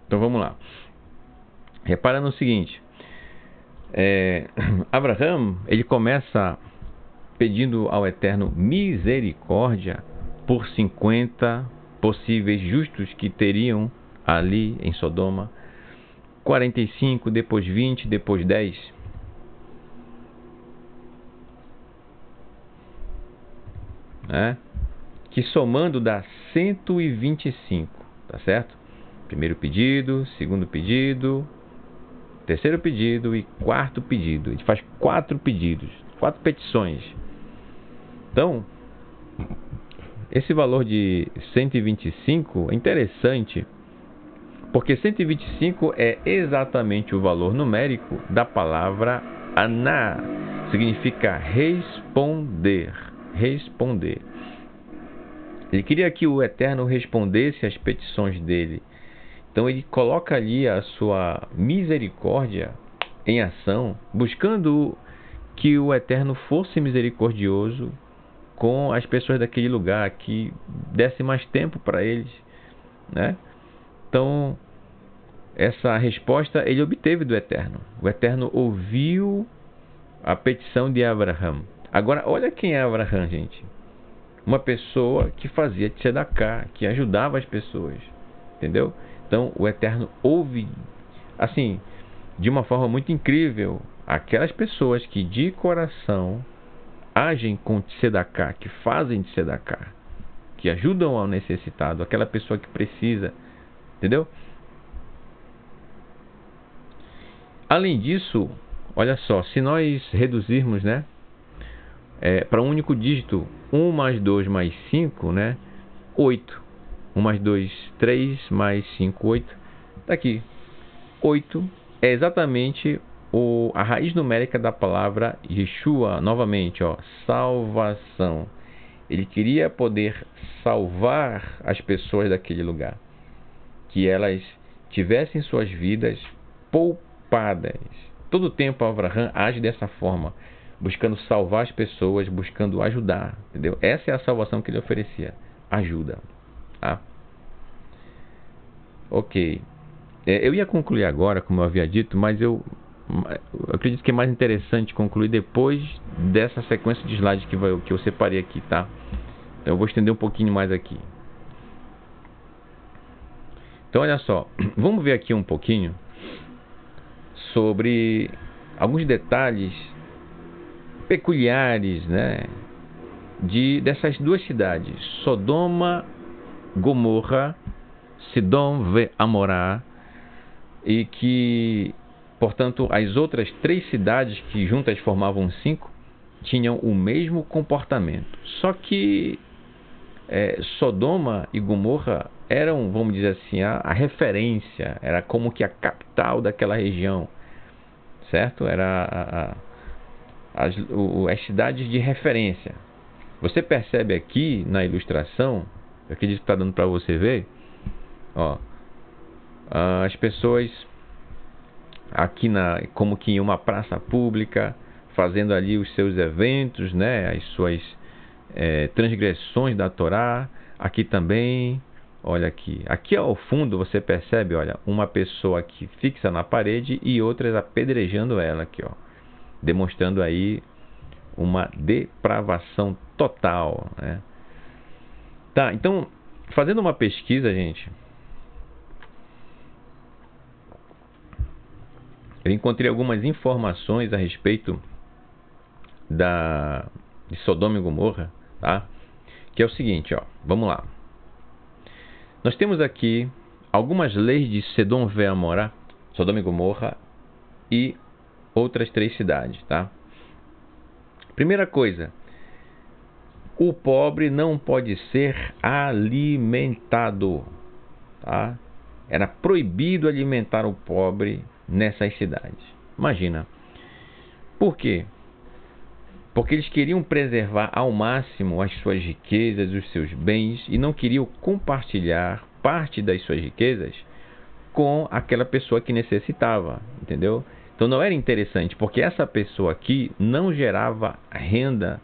A: Então vamos lá. Repara no seguinte. Abraham, ele começa pedindo ao Eterno misericórdia por 50 possíveis justos que teriam ali em Sodoma. 45, depois 20, depois 10. Que somando dá 125, tá certo? Primeiro pedido, segundo pedido, terceiro pedido e quarto pedido. A gente faz 4 pedidos, 4 petições. Então, esse valor de 125 é interessante, porque 125 é exatamente o valor numérico da palavra aná. Significa responder. Responder. Ele queria que o Eterno respondesse às petições dele. Então ele coloca ali a sua misericórdia em ação, buscando que o Eterno fosse misericordioso com as pessoas daquele lugar, que desse mais tempo para eles, né? Então, essa resposta ele obteve do Eterno. O Eterno ouviu a petição de Abraham. Agora, olha quem é Abraham, gente. Uma pessoa que fazia tzedakah, que ajudava as pessoas, entendeu? Então, o Eterno ouve, assim, de uma forma muito incrível, aquelas pessoas que de coração agem com tzedakah, que fazem tzedakah, que ajudam ao necessitado, aquela pessoa que precisa, entendeu? Além disso, olha só, se nós reduzirmos, né, para um único dígito, 1 mais 2 mais 5, né, 8. 1 mais 2, 3, mais 5, 8. Está aqui. 8 é exatamente a raiz numérica da palavra Yeshua, novamente, ó, salvação. Ele queria poder salvar as pessoas daquele lugar, que elas tivessem suas vidas poupadas. Todo o tempo Abraham age dessa forma, buscando salvar as pessoas, buscando ajudar, entendeu? Essa é a salvação que ele oferecia, ajuda. Tá? Ok. Eu ia concluir agora, como eu havia dito, mas eu acredito que é mais interessante concluir depois dessa sequência de slides que eu separei aqui, tá? Então eu vou estender um pouquinho mais aqui. Então olha só, vamos ver aqui um pouquinho sobre alguns detalhes peculiares, né, dessas duas cidades, Sodoma, Gomorra, Sidom ve Amorá, e que, portanto, as outras 3 cidades que juntas formavam 5 tinham o mesmo comportamento. Só que Sodoma e Gomorra eram, vamos dizer assim, a referência, era como que a capital daquela região, certo? Era as cidades de referência. Você percebe aqui na ilustração, eu acredito que está dando para você ver, ó, as pessoas aqui como que em uma praça pública, fazendo ali os seus eventos, né, as suas transgressões da Torá. Aqui também, olha aqui ao fundo você percebe, olha, uma pessoa aqui fixa na parede e outras apedrejando ela aqui, ó, demonstrando aí uma depravação total, né? Tá, então, fazendo uma pesquisa, gente, eu encontrei algumas informações a respeito de Sodoma e Gomorra, tá? Que é o seguinte, ó, vamos lá. Nós temos aqui algumas leis de Sedom ve Amorá, Sodoma e Gomorra e outras 3 cidades, tá? Primeira coisa, o pobre não pode ser alimentado, tá? Era proibido alimentar o pobre nessas cidades. Imagina. Por quê? Porque eles queriam preservar ao máximo as suas riquezas, os seus bens, e não queriam compartilhar parte das suas riquezas com aquela pessoa que necessitava, entendeu? Então não era interessante, porque essa pessoa aqui não gerava renda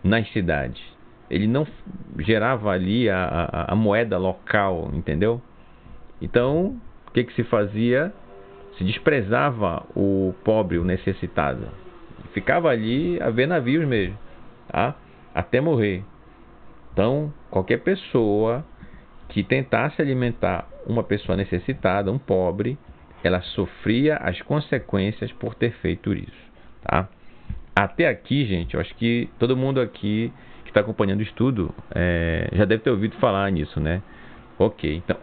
A: nas cidades. Ele não gerava ali a moeda local, entendeu? Então, o que se fazia? Se desprezava o pobre, o necessitado. Ficava ali a ver navios mesmo, tá? Até morrer. Então, qualquer pessoa que tentasse alimentar uma pessoa necessitada, um pobre, ela sofria as consequências por ter feito isso, tá? Até aqui, gente, eu acho que todo mundo aqui que está acompanhando o estudo já deve ter ouvido falar nisso, né? Ok, então,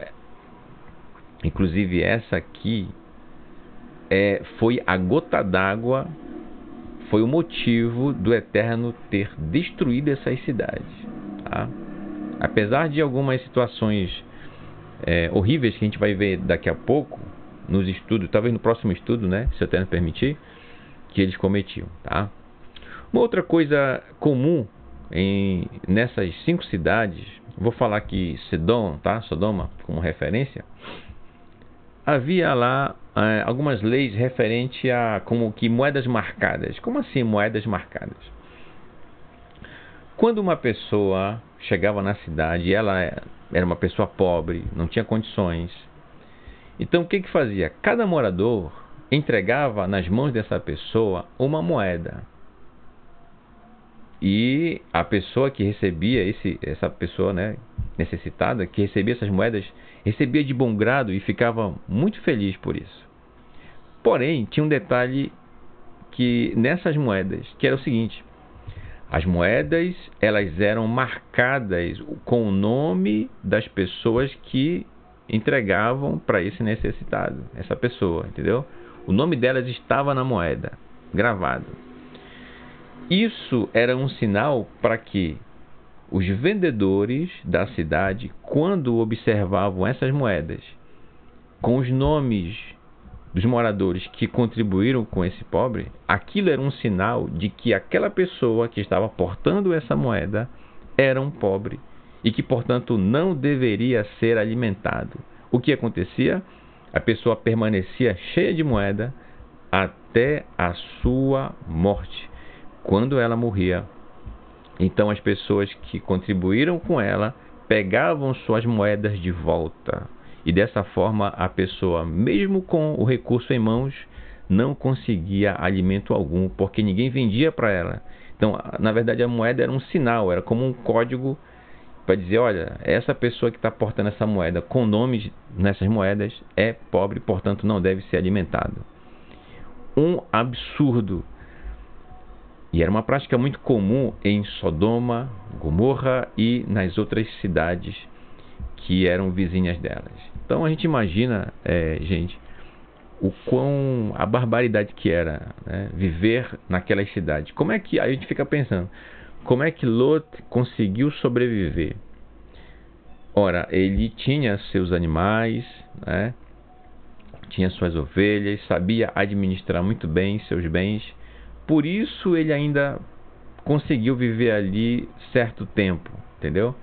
A: inclusive essa aqui foi a gota d'água, foi o motivo do Eterno ter destruído essas cidades, tá? Apesar de algumas situações horríveis que a gente vai ver daqui a pouco nos estudos, talvez no próximo estudo, né, se o Eterno permitir, que eles cometiam, tá? Uma outra coisa comum nessas 5 cidades, vou falar aqui Sedom, tá? Sodoma como referência. Havia lá algumas leis referentes a como que moedas marcadas. Como assim moedas marcadas? Quando uma pessoa chegava na cidade e ela era uma pessoa pobre, não tinha condições, então o que fazia? Cada morador entregava nas mãos dessa pessoa uma moeda. E a pessoa que recebia, essa pessoa, né, necessitada, que recebia essas moedas, recebia de bom grado e ficava muito feliz por isso. Porém, tinha um detalhe que nessas moedas, que era o seguinte: as moedas, elas eram marcadas com o nome das pessoas que entregavam para esse necessitado, essa pessoa, entendeu? O nome delas estava na moeda, gravado. Isso era um sinal para que os vendedores da cidade, quando observavam essas moedas com os nomes dos moradores que contribuíram com esse pobre, aquilo era um sinal de que aquela pessoa que estava portando essa moeda era um pobre e que, portanto, não deveria ser alimentado. O que acontecia? A pessoa permanecia cheia de moeda até a sua morte. Quando ela morria, então as pessoas que contribuíram com ela pegavam suas moedas de volta. E dessa forma a pessoa, mesmo com o recurso em mãos, não conseguia alimento algum, porque ninguém vendia para ela. Então, na verdade, a moeda era um sinal, era como um código para dizer: olha, essa pessoa que está portando essa moeda com nomes nessas moedas é pobre, portanto não deve ser alimentado. Um absurdo. E era uma prática muito comum em Sodoma, Gomorra e nas outras cidades que eram vizinhas delas. Então a gente imagina, gente, a barbaridade que era, né, viver naquelas cidades. Como é que a gente fica pensando, como é que Lot conseguiu sobreviver? Ora, ele tinha seus animais, né, tinha suas ovelhas, sabia administrar muito bem seus bens. Por isso ele ainda conseguiu viver ali certo tempo, entendeu?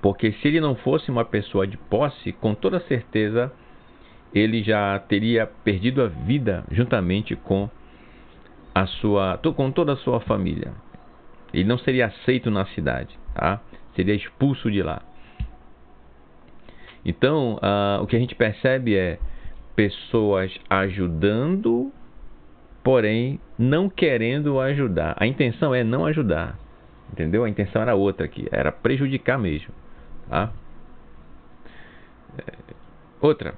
A: Porque se ele não fosse uma pessoa de posse, com toda certeza ele já teria perdido a vida juntamente com toda a sua família. Ele não seria aceito na cidade, tá? Seria expulso de lá. Então, o que a gente percebe é pessoas ajudando, porém não querendo ajudar. A intenção é não ajudar, entendeu? A intenção era outra aqui, era prejudicar mesmo, tá? Outra.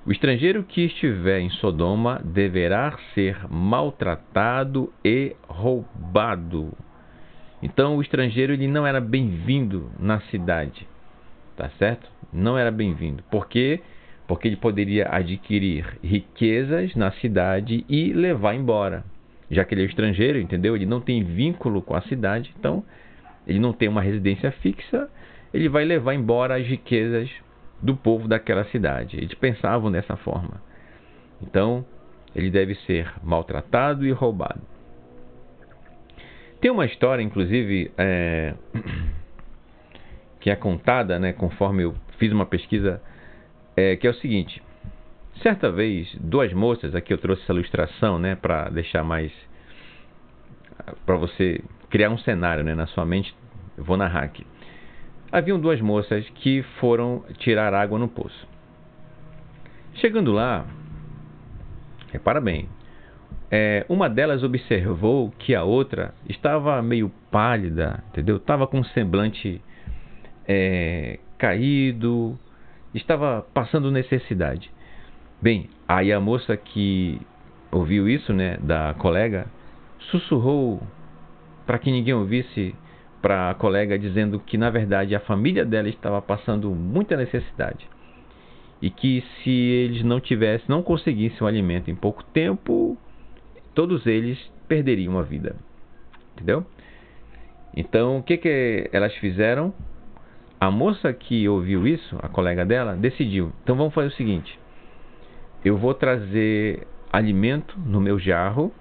A: O estrangeiro que estiver em Sodoma deverá ser maltratado e roubado. Então o estrangeiro ele não era bem-vindo na cidade, tá certo? Não era bem-vindo. Por quê? Porque ele poderia adquirir riquezas na cidade e levar embora. Já que ele é estrangeiro, entendeu? Ele não tem vínculo com a cidade, então ele não tem uma residência fixa, ele vai levar embora as riquezas do povo daquela cidade. Eles pensavam dessa forma. Então, ele deve ser maltratado e roubado. Tem uma história, inclusive, que é contada, né, conforme eu fiz uma pesquisa, que é o seguinte. Certa vez, 2 moças, aqui eu trouxe essa ilustração, né, para deixar mais, para você criar um cenário, né, na sua mente. Eu vou narrar aqui. haviam duas moças que foram tirar água no poço. Chegando lá, repara bem, uma delas observou que a outra estava meio pálida, entendeu? Estava com um semblante caído, estava passando necessidade. Bem, aí a moça que ouviu isso, né, da colega, sussurrou para que ninguém ouvisse para a colega, dizendo que na verdade a família dela estava passando muita necessidade e que se eles não conseguissem o alimento em pouco tempo, todos eles perderiam a vida, entendeu? Então o que elas fizeram? A moça que ouviu isso, a colega dela, decidiu: então vamos fazer o seguinte, eu vou trazer alimento no meu jarro,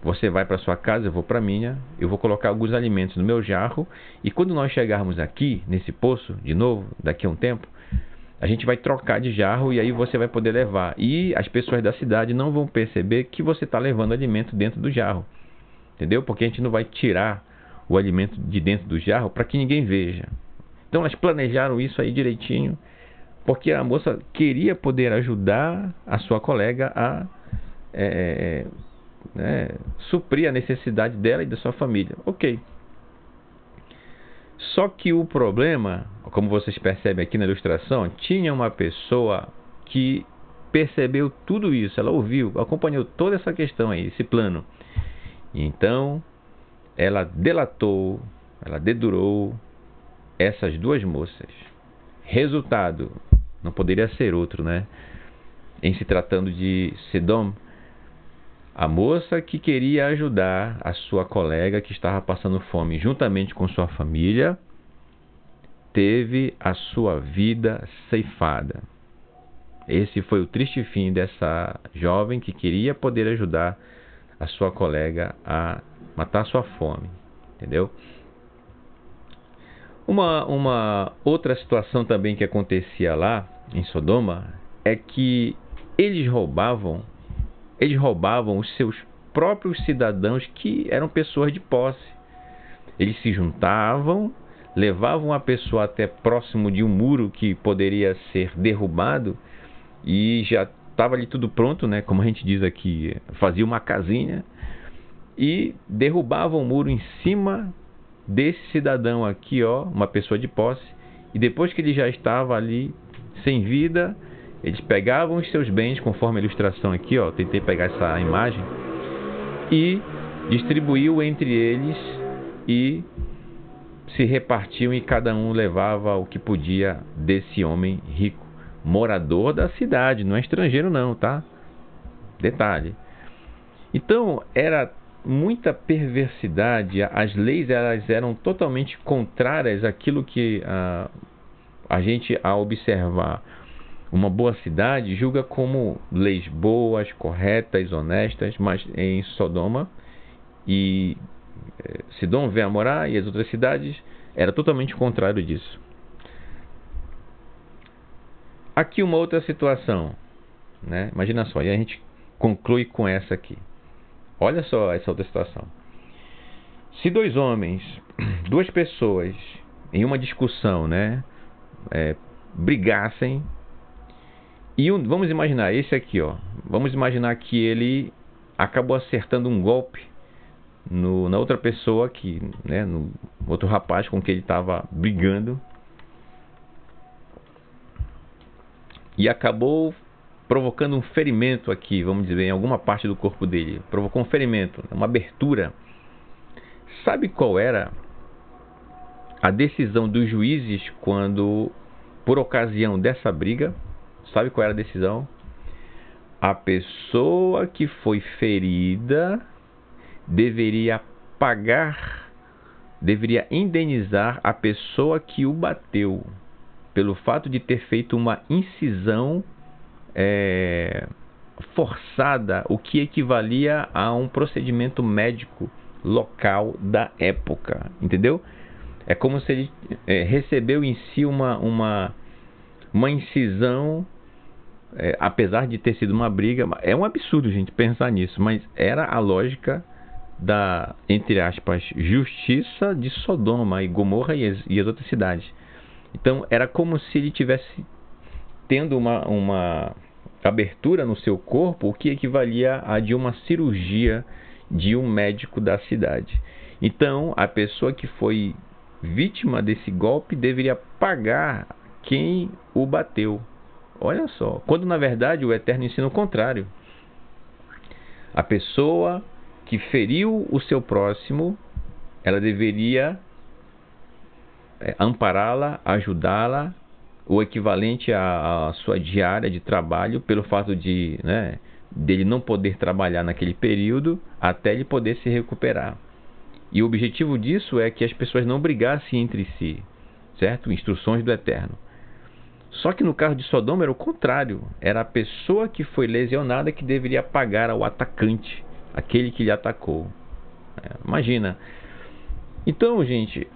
A: você vai para sua casa, eu vou para a minha, eu vou colocar alguns alimentos no meu jarro, e quando nós chegarmos aqui, nesse poço, de novo, daqui a um tempo, a gente vai trocar de jarro e aí você vai poder levar. E as pessoas da cidade não vão perceber que você está levando alimento dentro do jarro, entendeu? Porque a gente não vai tirar o alimento de dentro do jarro para que ninguém veja. Então elas planejaram isso aí direitinho, porque a moça queria poder ajudar a sua colega a suprir a necessidade dela e da sua família. Ok. Só que o problema, como vocês percebem aqui na ilustração, tinha uma pessoa que percebeu tudo isso, ela ouviu, acompanhou toda essa questão aí, esse plano. Então, ela delatou, ela dedurou essas duas moças. Resultado, não poderia ser outro, né? Em se tratando de Sodom, a moça que queria ajudar a sua colega que estava passando fome juntamente com sua família, teve a sua vida ceifada. Esse foi o triste fim dessa jovem que queria poder ajudar a sua colega a matar sua fome, entendeu? Uma outra situação também que acontecia lá em Sodoma é que eles roubavam os seus próprios cidadãos que eram pessoas de posse. Eles se juntavam, levavam a pessoa até próximo de um muro que poderia ser derrubado e já estava ali tudo pronto, né? Como a gente diz aqui, fazia uma casinha e derrubavam o muro em cima desse cidadão aqui, ó, uma pessoa de posse, e depois que ele já estava ali sem vida, eles pegavam os seus bens, conforme a ilustração aqui, ó, tentei pegar essa imagem, e distribuiu entre eles e se repartiam, e cada um levava o que podia desse homem rico, morador da cidade, não é estrangeiro não, tá? Detalhe. Então, era muita perversidade, as leis elas eram totalmente contrárias àquilo que a gente, ao observar uma boa cidade, julga como leis boas, corretas, honestas, mas em Sodoma e Sidom, Veamorá e as outras cidades, era totalmente contrário disso. Aqui uma outra situação, né? Imagina só, e a gente conclui com essa aqui. Olha só essa outra situação. Se dois homens, duas pessoas, em uma discussão, né, brigassem, e vamos imaginar, esse aqui, ó, vamos imaginar que ele acabou acertando um golpe na outra pessoa, que, né, no outro rapaz com quem ele estava brigando, e acabou provocando um ferimento aqui, vamos dizer, em alguma parte do corpo dele. Provocou um ferimento, uma abertura. Sabe qual era a decisão dos juízes quando, por ocasião dessa briga, sabe qual era a decisão? A pessoa que foi ferida deveria indenizar a pessoa que o bateu, pelo fato de ter feito uma incisão forçada, o que equivalia a um procedimento médico local da época, entendeu? É como se ele recebeu em si uma incisão, apesar de ter sido uma briga. É um absurdo, gente, pensar nisso, mas era a lógica da, entre aspas, justiça de Sodoma e Gomorra e as outras cidades. Então era como se ele tivesse tendo uma abertura no seu corpo, o que equivalia a de uma cirurgia de um médico da cidade. Então a pessoa que foi vítima desse golpe deveria pagar quem o bateu. Olha só, quando na verdade o Eterno ensina o contrário. A pessoa que feriu o seu próximo, ela deveria ampará-la, ajudá-la, o equivalente à sua diária de trabalho, pelo fato de, dele não poder trabalhar naquele período, até ele poder se recuperar. E o objetivo disso é que as pessoas não brigassem entre si, certo? Instruções do Eterno. Só que no caso de Sodoma era o contrário. Era a pessoa que foi lesionada que deveria pagar ao atacante, aquele que lhe atacou. Imagina. Então, gente,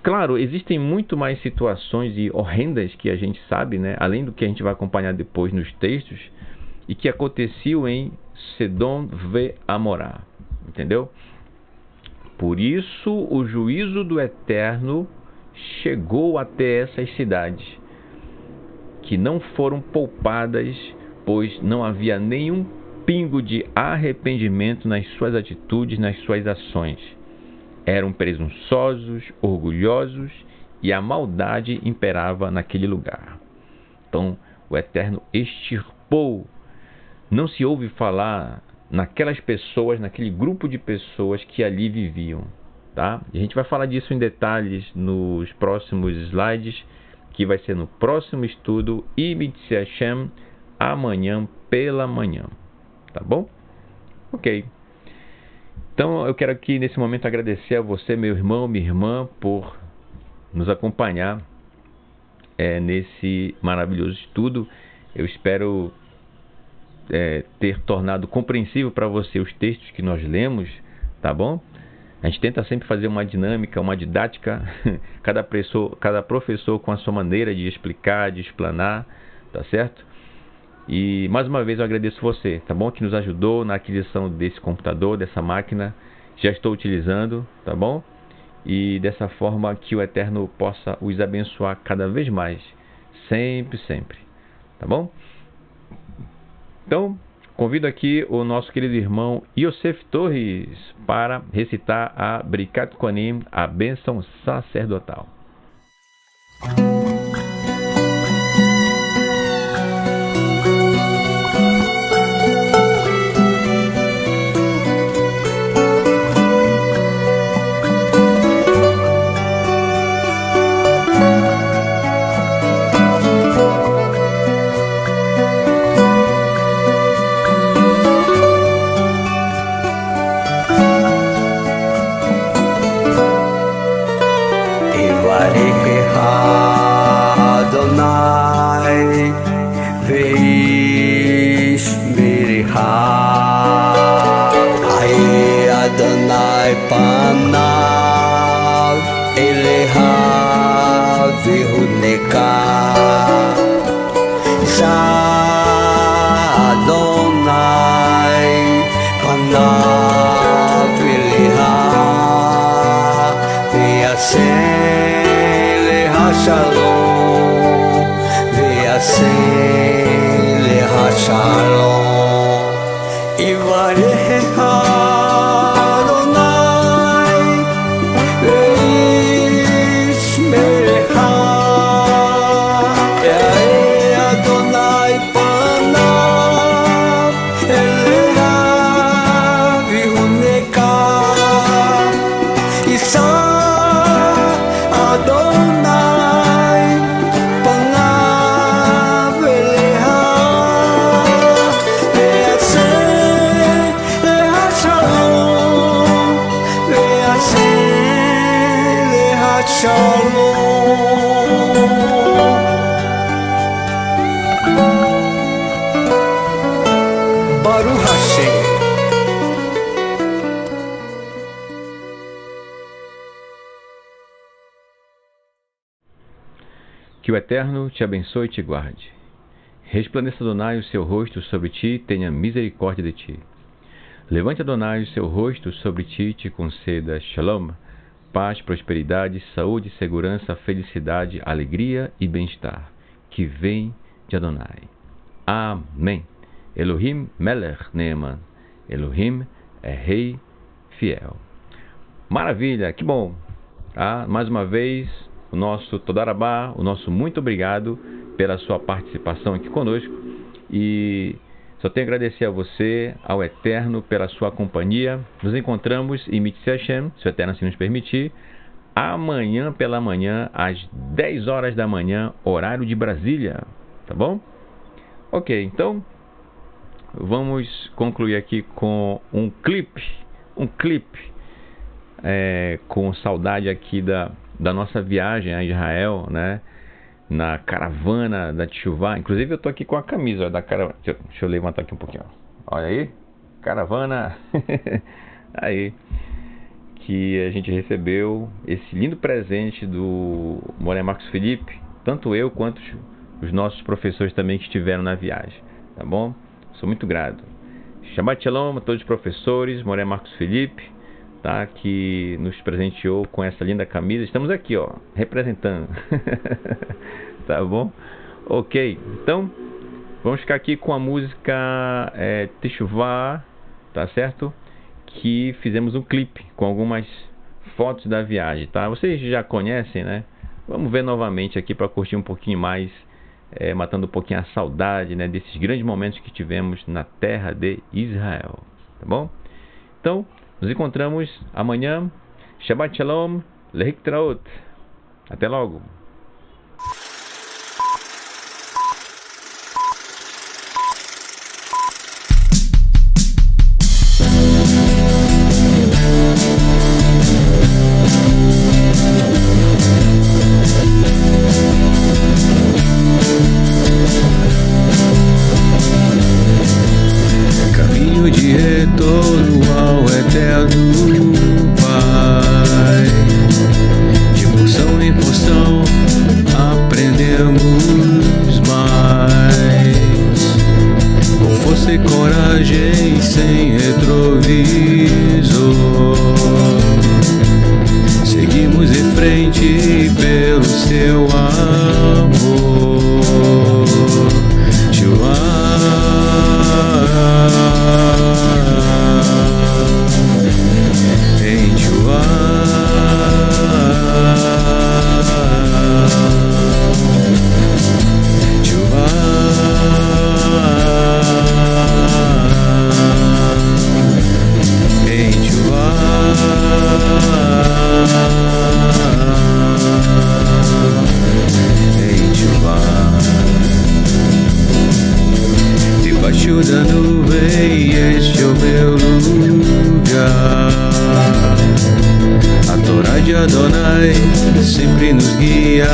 A: claro, existem muito mais situações horrendas que a gente sabe, além do que a gente vai acompanhar depois nos textos, e que aconteciam em Sedom ve Amorá. Entendeu? Por isso o juízo do Eterno chegou até essas cidades, que não foram poupadas, pois não havia nenhum pingo de arrependimento nas suas atitudes, nas suas ações. Eram presunçosos, orgulhosos, e a maldade imperava naquele lugar. Então o Eterno extirpou. Não se ouve falar naquelas pessoas, naquele grupo de pessoas que ali viviam, tá? E a gente vai falar disso em detalhes nos próximos slides, que vai ser no próximo estudo, Ibitse Hashem, amanhã pela manhã, tá bom? Ok. Então eu quero aqui nesse momento agradecer a você, meu irmão, minha irmã, por nos acompanhar nesse maravilhoso estudo. Eu espero ter tornado compreensível para você os textos que nós lemos, tá bom? A gente tenta sempre fazer uma dinâmica, uma didática, cada professor com a sua maneira de explicar, de explanar, tá certo? E mais uma vez eu agradeço você, tá bom? Que nos ajudou na aquisição desse computador, dessa máquina. Já estou utilizando, tá bom? E dessa forma que o Eterno possa os abençoar cada vez mais, sempre, sempre, tá bom? Então, convido aqui o nosso querido irmão Yosef Torres para recitar a Brikat Kohanim, a bênção sacerdotal.
B: פניו אליה והוא נקע אדוני פניו אליה ויעשה לה שלום ויעשה לה שלום יברך
A: Que o Eterno te abençoe e te guarde. Resplandeça Adonai o seu rosto sobre ti, tenha misericórdia de ti. Levante Adonai o seu rosto sobre ti e te conceda Shalom, paz, prosperidade, saúde, segurança, felicidade, alegria e bem-estar, que vem de Adonai. Amém. Elohim Melech Neeman. Elohim é Rei fiel. Maravilha, que bom. Mais uma vez, o nosso Todarabá, o nosso muito obrigado pela sua participação aqui conosco. E só tenho a agradecer a você, ao Eterno, pela sua companhia. Nos encontramos em Mitzvah Hashem, se o Eterno assim nos permitir, amanhã pela manhã, às 10 horas da manhã, horário de Brasília. Tá bom? Ok, então vamos concluir aqui com um clipe com saudade aqui da nossa viagem a Israel, né? Na caravana da Teshuvah. Inclusive eu tô aqui com a camisa da caravana. Deixa eu levantar aqui um pouquinho. Olha aí, caravana aí, que a gente recebeu esse lindo presente do Moré Marcos Felipe, tanto eu quanto os nossos professores também que estiveram na viagem, tá bom? Sou muito grato. Shabbat Shalom a todos os professores, Moré Marcos Felipe, tá, que nos presenteou com essa linda camisa. Estamos aqui, ó, representando. Tá bom? Ok, então vamos ficar aqui com a música Teshuvah, tá certo? Que fizemos um clipe com algumas fotos da viagem, tá? Vocês já conhecem, né? Vamos ver novamente aqui para curtir um pouquinho mais, matando um pouquinho a saudade, né, desses grandes momentos que tivemos na terra de Israel, tá bom? Então, nos encontramos amanhã. Shabbat Shalom, Lehiktraot. Até logo.
B: Caminho de retorno ao eterno Pai, de porção em porção aprendemos mais, com força e coragem sem retrovisor, seguimos em frente pelo seu amor. Debaixo da nuvem, este é o meu lugar. A Torá de Adonai sempre nos guiará.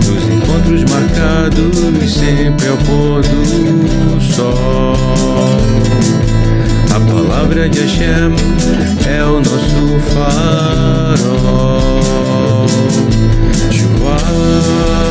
B: Nos encontros marcados, sempre ao pôr do sol. A palavra de Hashem é o nosso farol. Teshuvah.